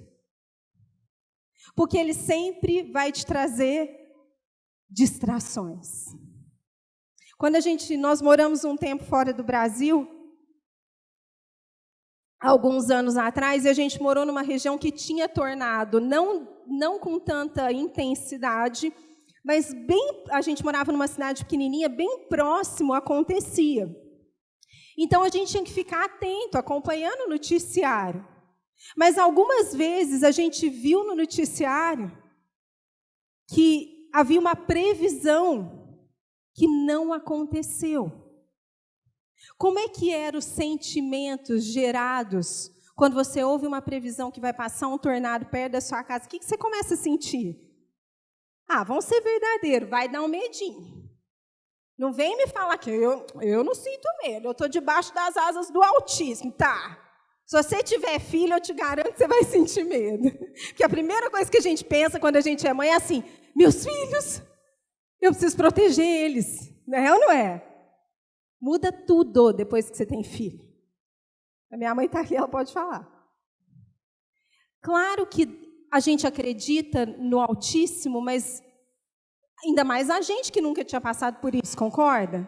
Porque ele sempre vai te trazer distrações. Quando nós moramos um tempo fora do Brasil, alguns anos atrás, e a gente morou numa região que tinha tornado, não com tanta intensidade, mas a gente morava numa cidade pequenininha, bem próximo acontecia. Então, a gente tinha que ficar atento, acompanhando o noticiário. Mas, algumas vezes, a gente viu no noticiário que havia uma previsão que não aconteceu. Como é que eram os sentimentos gerados quando você ouve uma previsão que vai passar um tornado perto da sua casa? O que você começa a sentir? Vamos ser verdadeiros, vai dar um medinho. Não vem me falar que eu não sinto medo, eu estou debaixo das asas do Altíssimo, tá? Se você tiver filho, eu te garanto que você vai sentir medo. Porque a primeira coisa que a gente pensa quando a gente é mãe é assim, meus filhos, eu preciso proteger eles. Não é ou não é? Muda tudo depois que você tem filho. A minha mãe está aqui, ela pode falar. Claro que a gente acredita no Altíssimo, mas ainda mais a gente que nunca tinha passado por isso, concorda?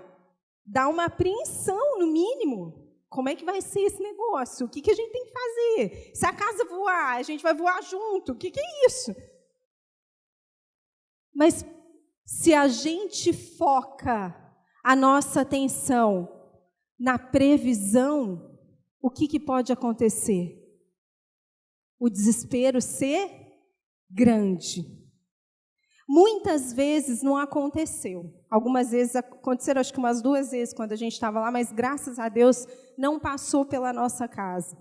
Dá uma apreensão, no mínimo. Como é que vai ser esse negócio? O que a gente tem que fazer? Se a casa voar, a gente vai voar junto. O que é isso? Mas se a gente foca a nossa atenção na previsão, o que pode acontecer? O desespero ser grande. Muitas vezes não aconteceu. Algumas vezes aconteceram, acho que umas 2 vezes quando a gente estava lá, mas graças a Deus não passou pela nossa casa.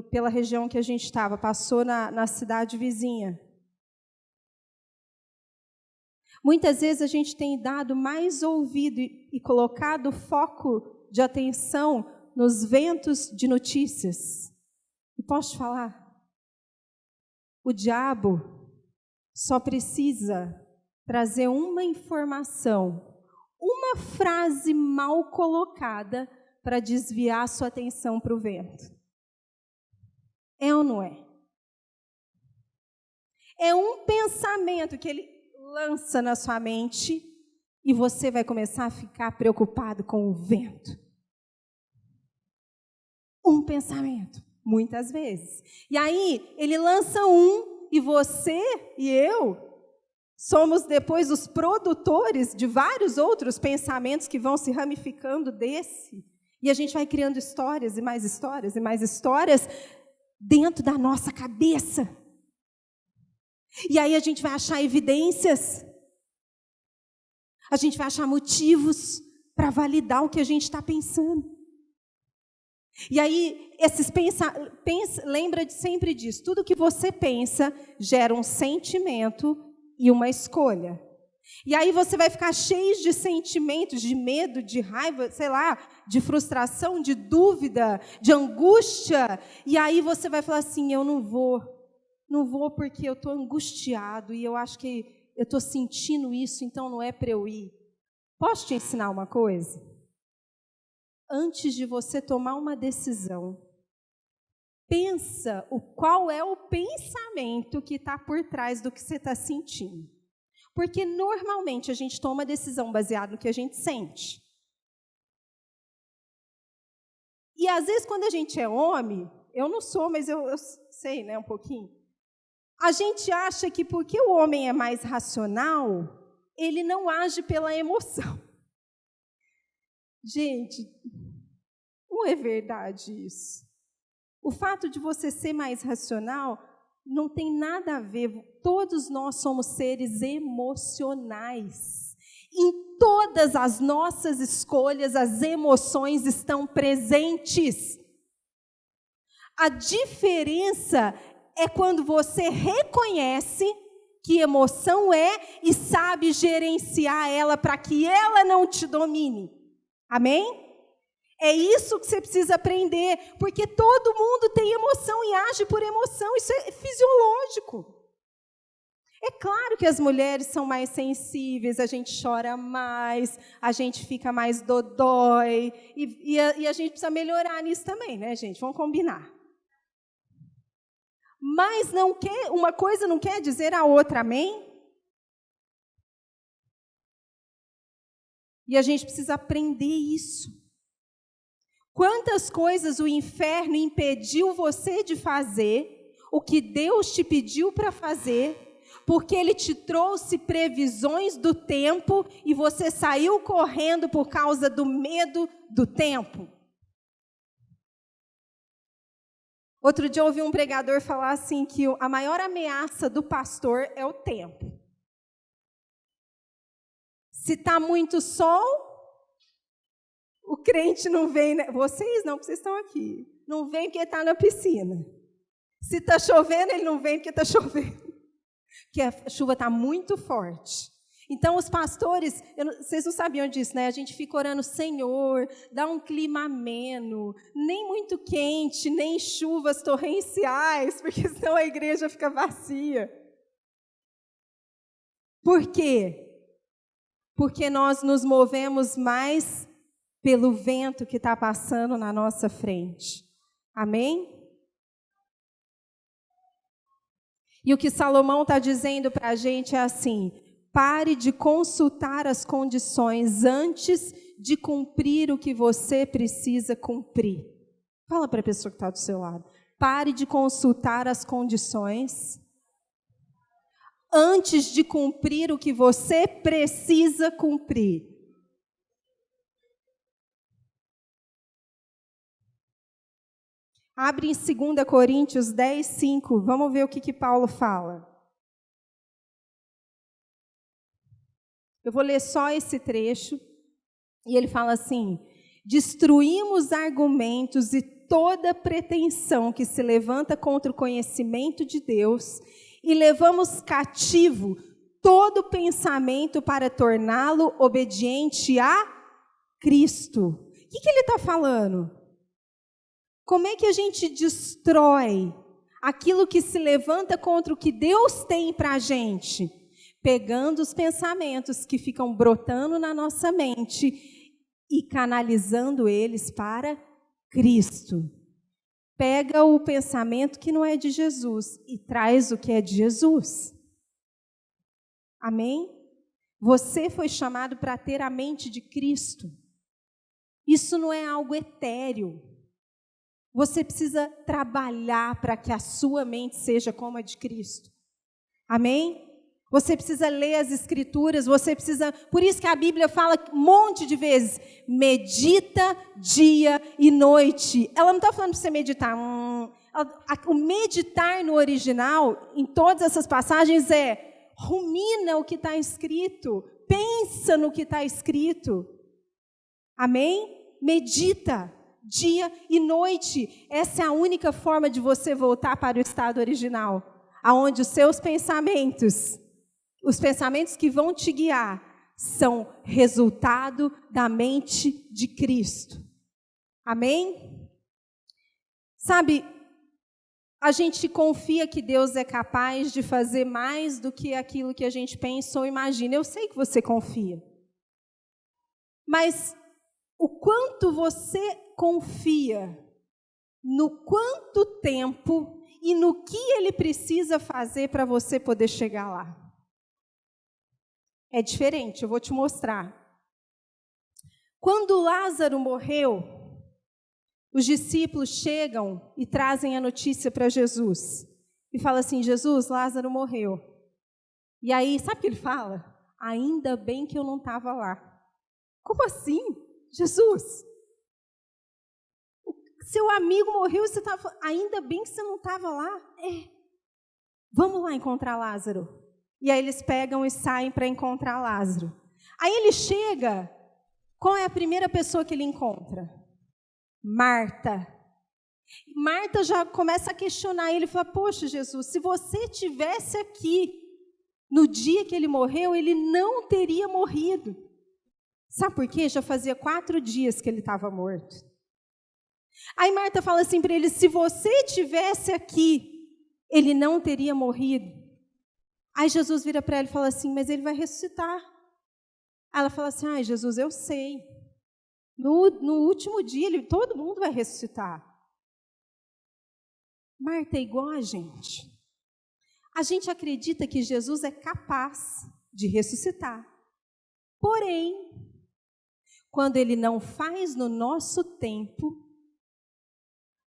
Pela região que a gente estava, passou na cidade vizinha. Muitas vezes a gente tem dado mais ouvido e colocado foco de atenção nos ventos de notícias. E posso te falar? O diabo só precisa trazer uma informação, uma frase mal colocada para desviar a sua atenção para o vento. É ou não é? É um pensamento que ele lança na sua mente e você vai começar a ficar preocupado com o vento. Um pensamento, muitas vezes. E aí, ele lança um e você e eu somos depois os produtores de vários outros pensamentos que vão se ramificando desse. E a gente vai criando histórias e mais histórias e mais histórias dentro da nossa cabeça. E aí a gente vai achar evidências, a gente vai achar motivos para validar o que a gente está pensando. E aí, lembra sempre disso, tudo que você pensa gera um sentimento e uma escolha. E aí você vai ficar cheio de sentimentos, de medo, de raiva, sei lá, de frustração, de dúvida, de angústia. E aí você vai falar assim, eu não vou porque eu estou angustiado e eu acho que eu estou sentindo isso, então não é para eu ir. Posso te ensinar uma coisa? Antes de você tomar uma decisão, pensa qual é o pensamento que está por trás do que você está sentindo. Porque normalmente a gente toma decisão baseada no que a gente sente. E às vezes quando a gente é homem, eu não sou, mas eu sei, né, um pouquinho. A gente acha que porque o homem é mais racional, ele não age pela emoção. Gente, não é verdade isso. O fato de você ser mais racional não tem nada a ver. Todos nós somos seres emocionais. Em todas as nossas escolhas, as emoções estão presentes. A diferença é quando você reconhece que emoção é e sabe gerenciar ela para que ela não te domine. Amém? É isso que você precisa aprender, porque todo mundo tem emoção e age por emoção, isso é fisiológico. É claro que as mulheres são mais sensíveis, a gente chora mais, a gente fica mais dodói, e a gente precisa melhorar nisso também, né, gente? Vamos combinar. Mas uma coisa não quer dizer a outra, amém? E a gente precisa aprender isso. Quantas coisas o inferno impediu você de fazer, o que Deus te pediu para fazer, porque Ele te trouxe previsões do tempo e você saiu correndo por causa do medo do tempo. Outro dia eu ouvi um pregador falar assim, que a maior ameaça do pastor é o tempo. Se está muito sol, o crente não vem, né? Vocês não, porque vocês estão aqui. Não vem porque está na piscina. Se está chovendo, ele não vem porque está chovendo. Porque a chuva está muito forte. Então, os pastores, vocês não sabiam disso, né? A gente fica orando, Senhor, dá um clima ameno, nem muito quente, nem chuvas torrenciais, porque senão a igreja fica vazia. Por quê? Porque nós nos movemos mais pelo vento que está passando na nossa frente. Amém? E o que Salomão está dizendo para a gente é assim: pare de consultar as condições antes de cumprir o que você precisa cumprir. Fala para a pessoa que está do seu lado. Pare de consultar as condições antes de cumprir o que você precisa cumprir. Abre em 2 Coríntios 10, 5. Vamos ver o que Paulo fala. Eu vou ler só esse trecho. E ele fala assim: destruímos argumentos e toda pretensão que se levanta contra o conhecimento de Deus e levamos cativo todo pensamento para torná-lo obediente a Cristo. O que ele está falando? Como é que a gente destrói aquilo que se levanta contra o que Deus tem para a gente? Pegando os pensamentos que ficam brotando na nossa mente e canalizando eles para Cristo. Pega o pensamento que não é de Jesus e traz o que é de Jesus. Amém? Você foi chamado para ter a mente de Cristo. Isso não é algo etéreo. Você precisa trabalhar para que a sua mente seja como a de Cristo. Amém? Você precisa ler as Escrituras, você precisa... Por isso que a Bíblia fala um monte de vezes, medita dia e noite. Ela não está falando para você meditar. O meditar no original, em todas essas passagens, é rumina o que está escrito, pensa no que está escrito. Amém? Medita dia e noite. Essa é a única forma de você voltar para o estado original, aonde os seus pensamentos, os pensamentos que vão te guiar, são resultado da mente de Cristo. Amém? Sabe, a gente confia que Deus é capaz de fazer mais do que aquilo que a gente pensa ou imagina. Eu sei que você confia. Mas o quanto você confia no quanto tempo e no que Ele precisa fazer para você poder chegar lá. É diferente, eu vou te mostrar. Quando Lázaro morreu, os discípulos chegam e trazem a notícia para Jesus. E falam assim: Jesus, Lázaro morreu. E aí, sabe o que ele fala? ainda bem que eu não estava lá. Como assim? Jesus, seu amigo morreu e você estava falando, ainda bem que você não estava lá? Vamos lá encontrar Lázaro. E aí eles pegam e saem para encontrar Lázaro. Aí ele chega, qual é a primeira pessoa que ele encontra? Marta. Marta já começa a questionar ele, fala, poxa Jesus, se você estivesse aqui no dia que ele morreu, ele não teria morrido. Sabe por quê? Já fazia 4 dias que ele estava morto. Aí Marta fala assim para ele, se você estivesse aqui, ele não teria morrido. Aí Jesus vira para ela e fala assim, mas ele vai ressuscitar. Aí ela fala assim, ai Jesus, eu sei. No último dia, todo mundo vai ressuscitar. Marta é igual a gente. A gente acredita que Jesus é capaz de ressuscitar. Porém, quando ele não faz no nosso tempo,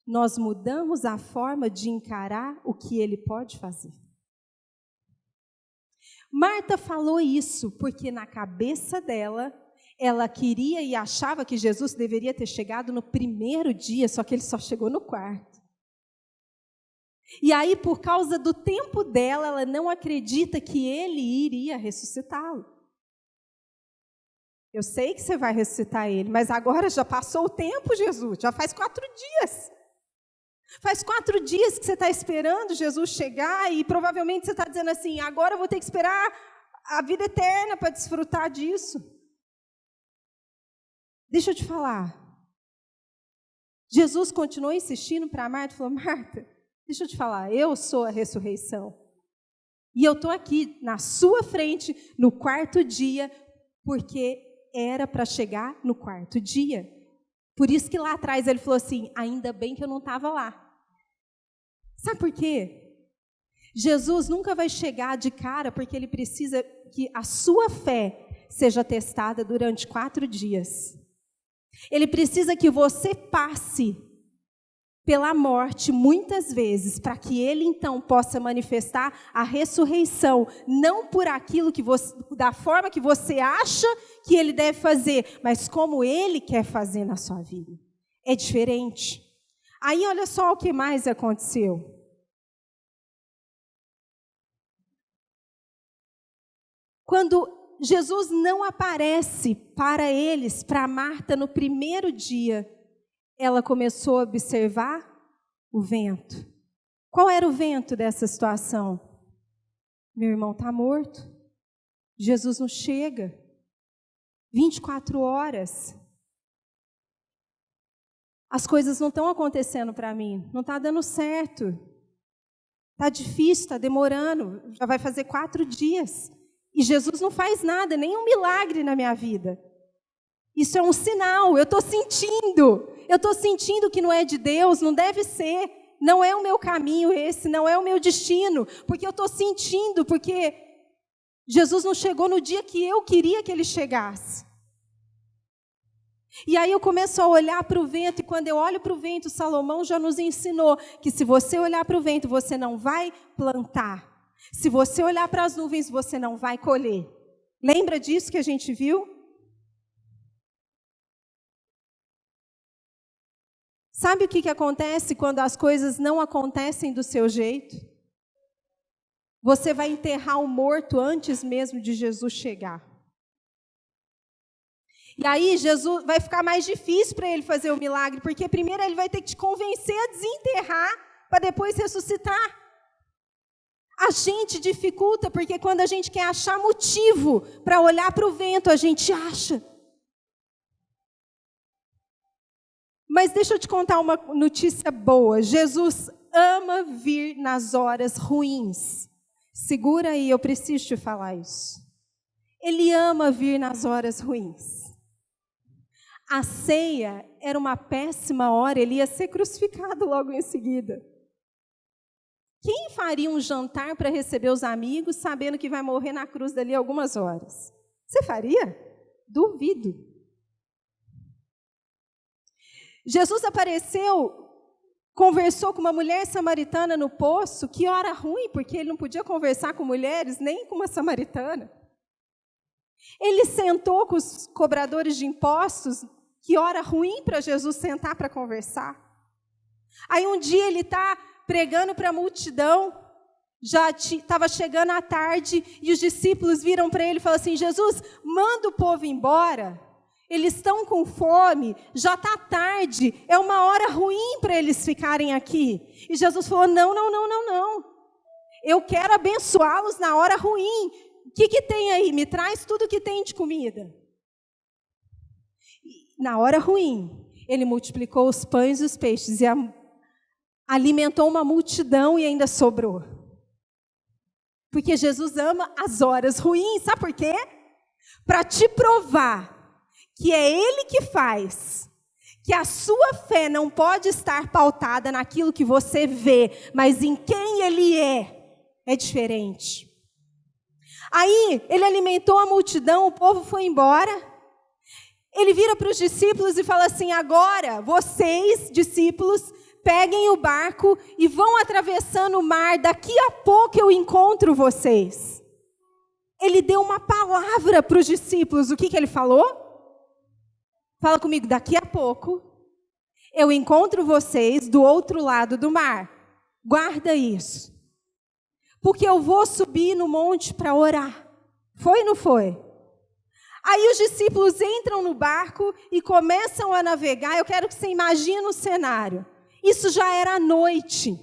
nós mudamos a forma de encarar o que ele pode fazer. Marta falou isso porque na cabeça dela, ela queria e achava que Jesus deveria ter chegado no primeiro dia, só que ele só chegou no 4º. E aí, por causa do tempo dela, ela não acredita que ele iria ressuscitá-lo. Eu sei que você vai ressuscitar ele, mas agora já passou o tempo, Jesus, já faz 4 dias. Faz 4 dias que você está esperando Jesus chegar e provavelmente você está dizendo assim, agora eu vou ter que esperar a vida eterna para desfrutar disso. Deixa eu te falar. Jesus continuou insistindo para Marta e falou, Marta, deixa eu te falar, eu sou a ressurreição. E eu estou aqui na sua frente no 4º dia, porque era para chegar no 4º dia. Por isso que lá atrás ele falou assim, ainda bem que eu não estava lá. Sabe por quê? Jesus nunca vai chegar de cara, porque ele precisa que a sua fé seja testada durante 4 dias. Ele precisa que você passe pela morte muitas vezes, para que ele então possa manifestar a ressurreição, não por aquilo que você, da forma que você acha que ele deve fazer, mas como ele quer fazer na sua vida. É diferente. Aí olha só o que mais aconteceu. Quando Jesus não aparece para eles, para Marta no primeiro dia, ela começou a observar o vento. Qual era o vento dessa situação? Meu irmão está morto. Jesus não chega. 24 horas. As coisas não estão acontecendo para mim. Não está dando certo. Está difícil, está demorando. Já vai fazer 4 dias. E Jesus não faz nada, nenhum milagre na minha vida. Isso é um sinal, eu estou sentindo que não é de Deus, não deve ser, não é o meu caminho esse, não é o meu destino, porque eu estou sentindo, porque Jesus não chegou no dia que eu queria que ele chegasse. E aí eu começo a olhar para o vento, e quando eu olho para o vento, Salomão já nos ensinou que se você olhar para o vento, você não vai plantar. Se você olhar para as nuvens, você não vai colher. Lembra disso que a gente viu? Sabe o que acontece quando as coisas não acontecem do seu jeito? Você vai enterrar o morto antes mesmo de Jesus chegar. E aí Jesus vai ficar mais difícil para ele fazer o milagre, porque primeiro ele vai ter que te convencer a desenterrar para depois ressuscitar. A gente dificulta porque quando a gente quer achar motivo para olhar para o vento, a gente acha. Mas deixa eu te contar uma notícia boa. Jesus ama vir nas horas ruins. Segura aí, eu preciso te falar isso. Ele ama vir nas horas ruins. A ceia era uma péssima hora, ele ia ser crucificado logo em seguida. Quem faria um jantar para receber os amigos, sabendo que vai morrer na cruz dali algumas horas? Você faria? Duvido. Jesus apareceu, conversou com uma mulher samaritana no poço, que hora ruim, porque ele não podia conversar com mulheres, nem com uma samaritana. Ele sentou com os cobradores de impostos, que hora ruim para Jesus sentar para conversar. Aí um dia ele está pregando para a multidão, já estava chegando a tarde, e os discípulos viram para ele e falaram assim: Jesus, manda o povo embora, eles estão com fome, já está tarde, é uma hora ruim para eles ficarem aqui. E Jesus falou: não, eu quero abençoá-los na hora ruim. O que tem aí? Me traz tudo que tem de comida. E, na hora ruim, ele multiplicou os pães e os peixes e alimentou uma multidão e ainda sobrou. Porque Jesus ama as horas ruins, sabe por quê? Para te provar que é Ele que faz, que a sua fé não pode estar pautada naquilo que você vê, mas em quem Ele é diferente. Aí, ele alimentou a multidão, o povo foi embora, ele vira para os discípulos e fala assim: agora, vocês, discípulos, peguem o barco e vão atravessando o mar, daqui a pouco eu encontro vocês. Ele deu uma palavra para os discípulos, o que ele falou? Fala comigo: daqui a pouco eu encontro vocês do outro lado do mar. Guarda isso. Porque eu vou subir no monte para orar. Foi ou não foi? Aí os discípulos entram no barco e começam a navegar. Eu quero que você imagine o cenário. Isso já era à noite.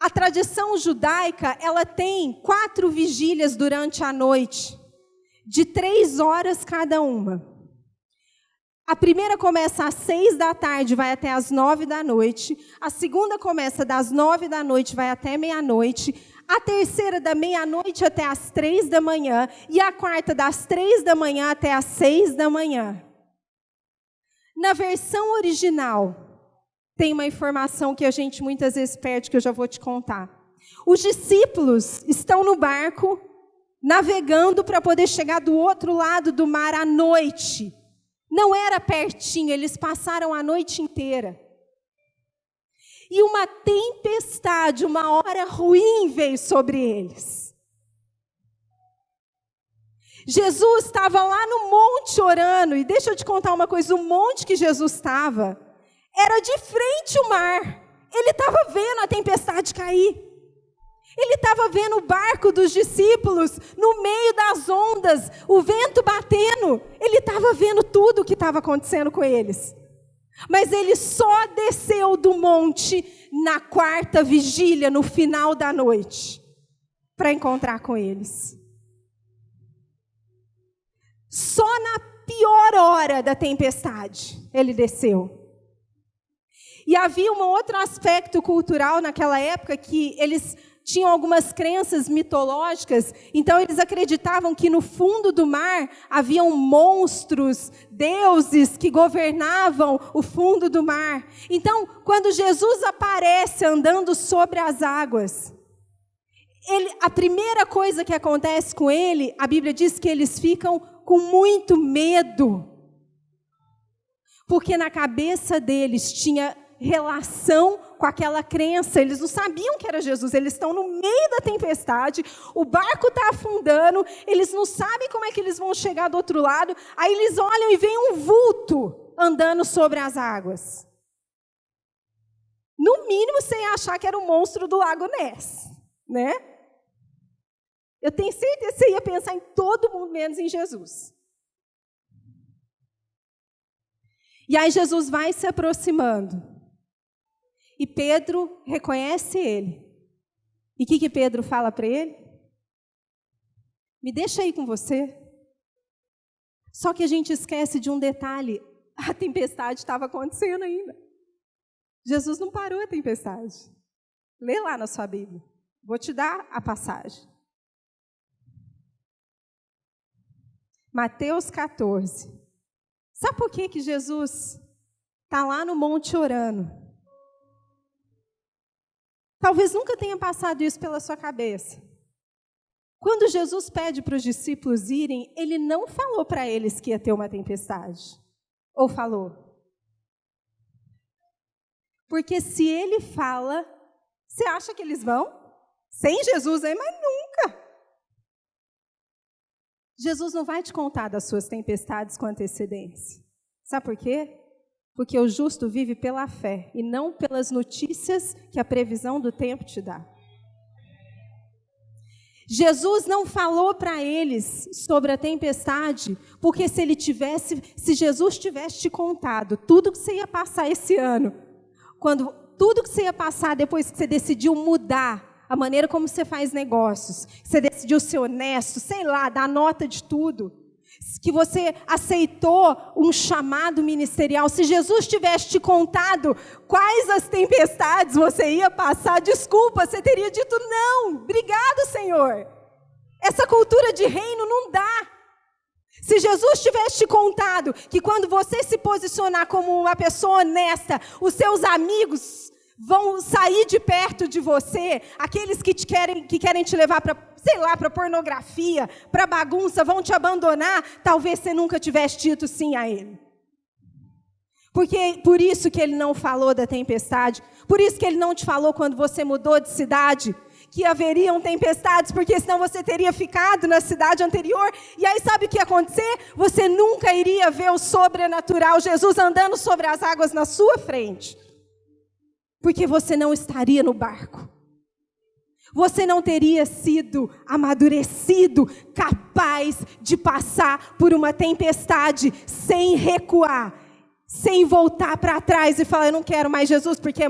A tradição judaica, ela tem 4 vigílias durante a noite, de 3 horas cada uma. A primeira começa às 6 da tarde, vai até às 9 da noite. A segunda começa das 9 da noite, vai até meia-noite. A terceira da meia-noite até às 3 da manhã. E a quarta das 3 da manhã até às 6 da manhã. Na versão original, tem uma informação que a gente muitas vezes perde, que eu já vou te contar. Os discípulos estão no barco, navegando para poder chegar do outro lado do mar à noite. Não era pertinho, eles passaram a noite inteira. E uma tempestade, uma hora ruim veio sobre eles. Jesus estava lá no monte orando, e deixa eu te contar uma coisa, o monte que Jesus estava era de frente ao mar. Ele estava vendo a tempestade cair. Ele estava vendo o barco dos discípulos no meio das ondas, o vento batendo. Ele estava vendo tudo o que estava acontecendo com eles. Mas ele só desceu do monte na 4ª vigília, no final da noite, para encontrar com eles. Só na pior hora da tempestade, ele desceu. E havia um outro aspecto cultural naquela época, que eles tinham algumas crenças mitológicas, então eles acreditavam que no fundo do mar haviam monstros, deuses que governavam o fundo do mar. Então, quando Jesus aparece andando sobre as águas, a primeira coisa que acontece com ele, a Bíblia diz que eles ficam com muito medo, porque na cabeça deles tinha relação com aquela crença. Eles não sabiam que era Jesus, eles estão no meio da tempestade, o barco está afundando, eles não sabem como é que eles vão chegar do outro lado, aí eles olham e veem um vulto andando sobre as águas. No mínimo, você ia achar que era o monstro do Lago Ness, né? Eu tenho certeza que você ia pensar em todo mundo, menos em Jesus. E aí Jesus vai se aproximando. E Pedro reconhece ele. E o que Pedro fala para ele? Me deixa aí com você. Só que a gente esquece de um detalhe. A tempestade estava acontecendo ainda. Jesus não parou a tempestade. Lê lá na sua Bíblia. Vou te dar a passagem. Mateus 14. Sabe por que Jesus está lá no monte orando? Talvez nunca tenha passado isso pela sua cabeça. Quando Jesus pede para os discípulos irem, ele não falou para eles que ia ter uma tempestade. Ou falou? Porque se ele fala, você acha que eles vão? Sem Jesus aí, mas nunca. Jesus não vai te contar das suas tempestades com antecedência. Sabe por quê? Porque o justo vive pela fé e não pelas notícias que a previsão do tempo te dá. Jesus não falou para eles sobre a tempestade, porque se Jesus tivesse te contado tudo que você ia passar esse ano, tudo que você ia passar depois que você decidiu mudar a maneira como você faz negócios, você decidiu ser honesto, sei lá, dar nota de tudo, que você aceitou um chamado ministerial, se Jesus tivesse te contado quais as tempestades você ia passar, desculpa, você teria dito não, obrigado, Senhor. Essa cultura de reino não dá. Se Jesus tivesse te contado que quando você se posicionar como uma pessoa honesta, os seus amigos vão sair de perto de você, aqueles que querem te levar para, sei lá, para pornografia, para bagunça, vão te abandonar, talvez você nunca tivesse dito sim a ele. Por isso que ele não falou da tempestade, por isso que ele não te falou quando você mudou de cidade, que haveriam tempestades, porque senão você teria ficado na cidade anterior, e aí sabe o que ia acontecer? Você nunca iria ver o sobrenatural, Jesus andando sobre as águas na sua frente. Porque você não estaria no barco. Você não teria sido amadurecido, capaz de passar por uma tempestade sem recuar, sem voltar para trás e falar, eu não quero mais Jesus, porque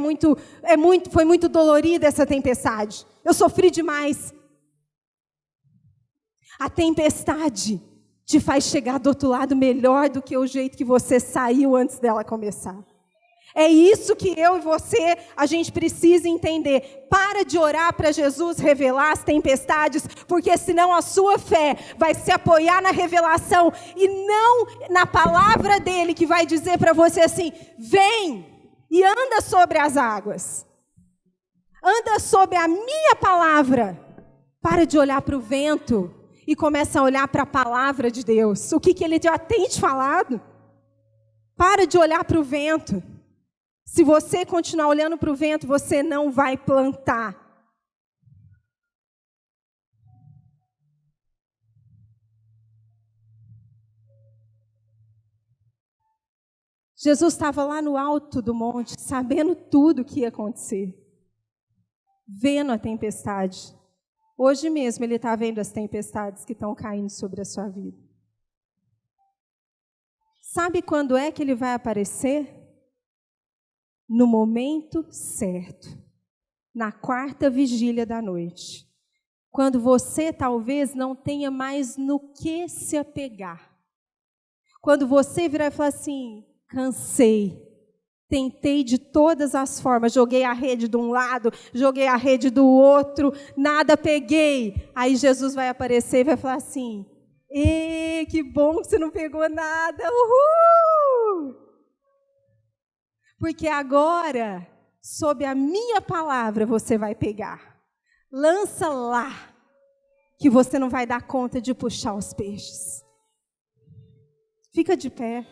foi muito dolorida essa tempestade. Eu sofri demais. A tempestade te faz chegar do outro lado melhor do que o jeito que você saiu antes dela começar. É isso que eu e você, a gente precisa entender. Para de orar para Jesus revelar as tempestades, porque senão a sua fé vai se apoiar na revelação e não na palavra dele, que vai dizer para você assim, vem e anda sobre as águas. Anda sobre a minha palavra. Para de olhar para o vento e começa a olhar para a palavra de Deus. O que ele já tem te falado? Para de olhar para o vento. Se você continuar olhando para o vento, você não vai plantar. Jesus estava lá no alto do monte, sabendo tudo o que ia acontecer. Vendo a tempestade. Hoje mesmo ele está vendo as tempestades que estão caindo sobre a sua vida. Sabe quando é que ele vai aparecer? No momento certo, na quarta vigília da noite, quando você talvez não tenha mais no que se apegar, quando você virar e falar assim, cansei, tentei de todas as formas, joguei a rede de um lado, joguei a rede do outro, nada peguei, aí Jesus vai aparecer e vai falar assim, que bom que você não pegou nada, uhul! Porque agora, sob a minha palavra, você vai pegar. Lança lá, que você não vai dar conta de puxar os peixes. Fica de pé.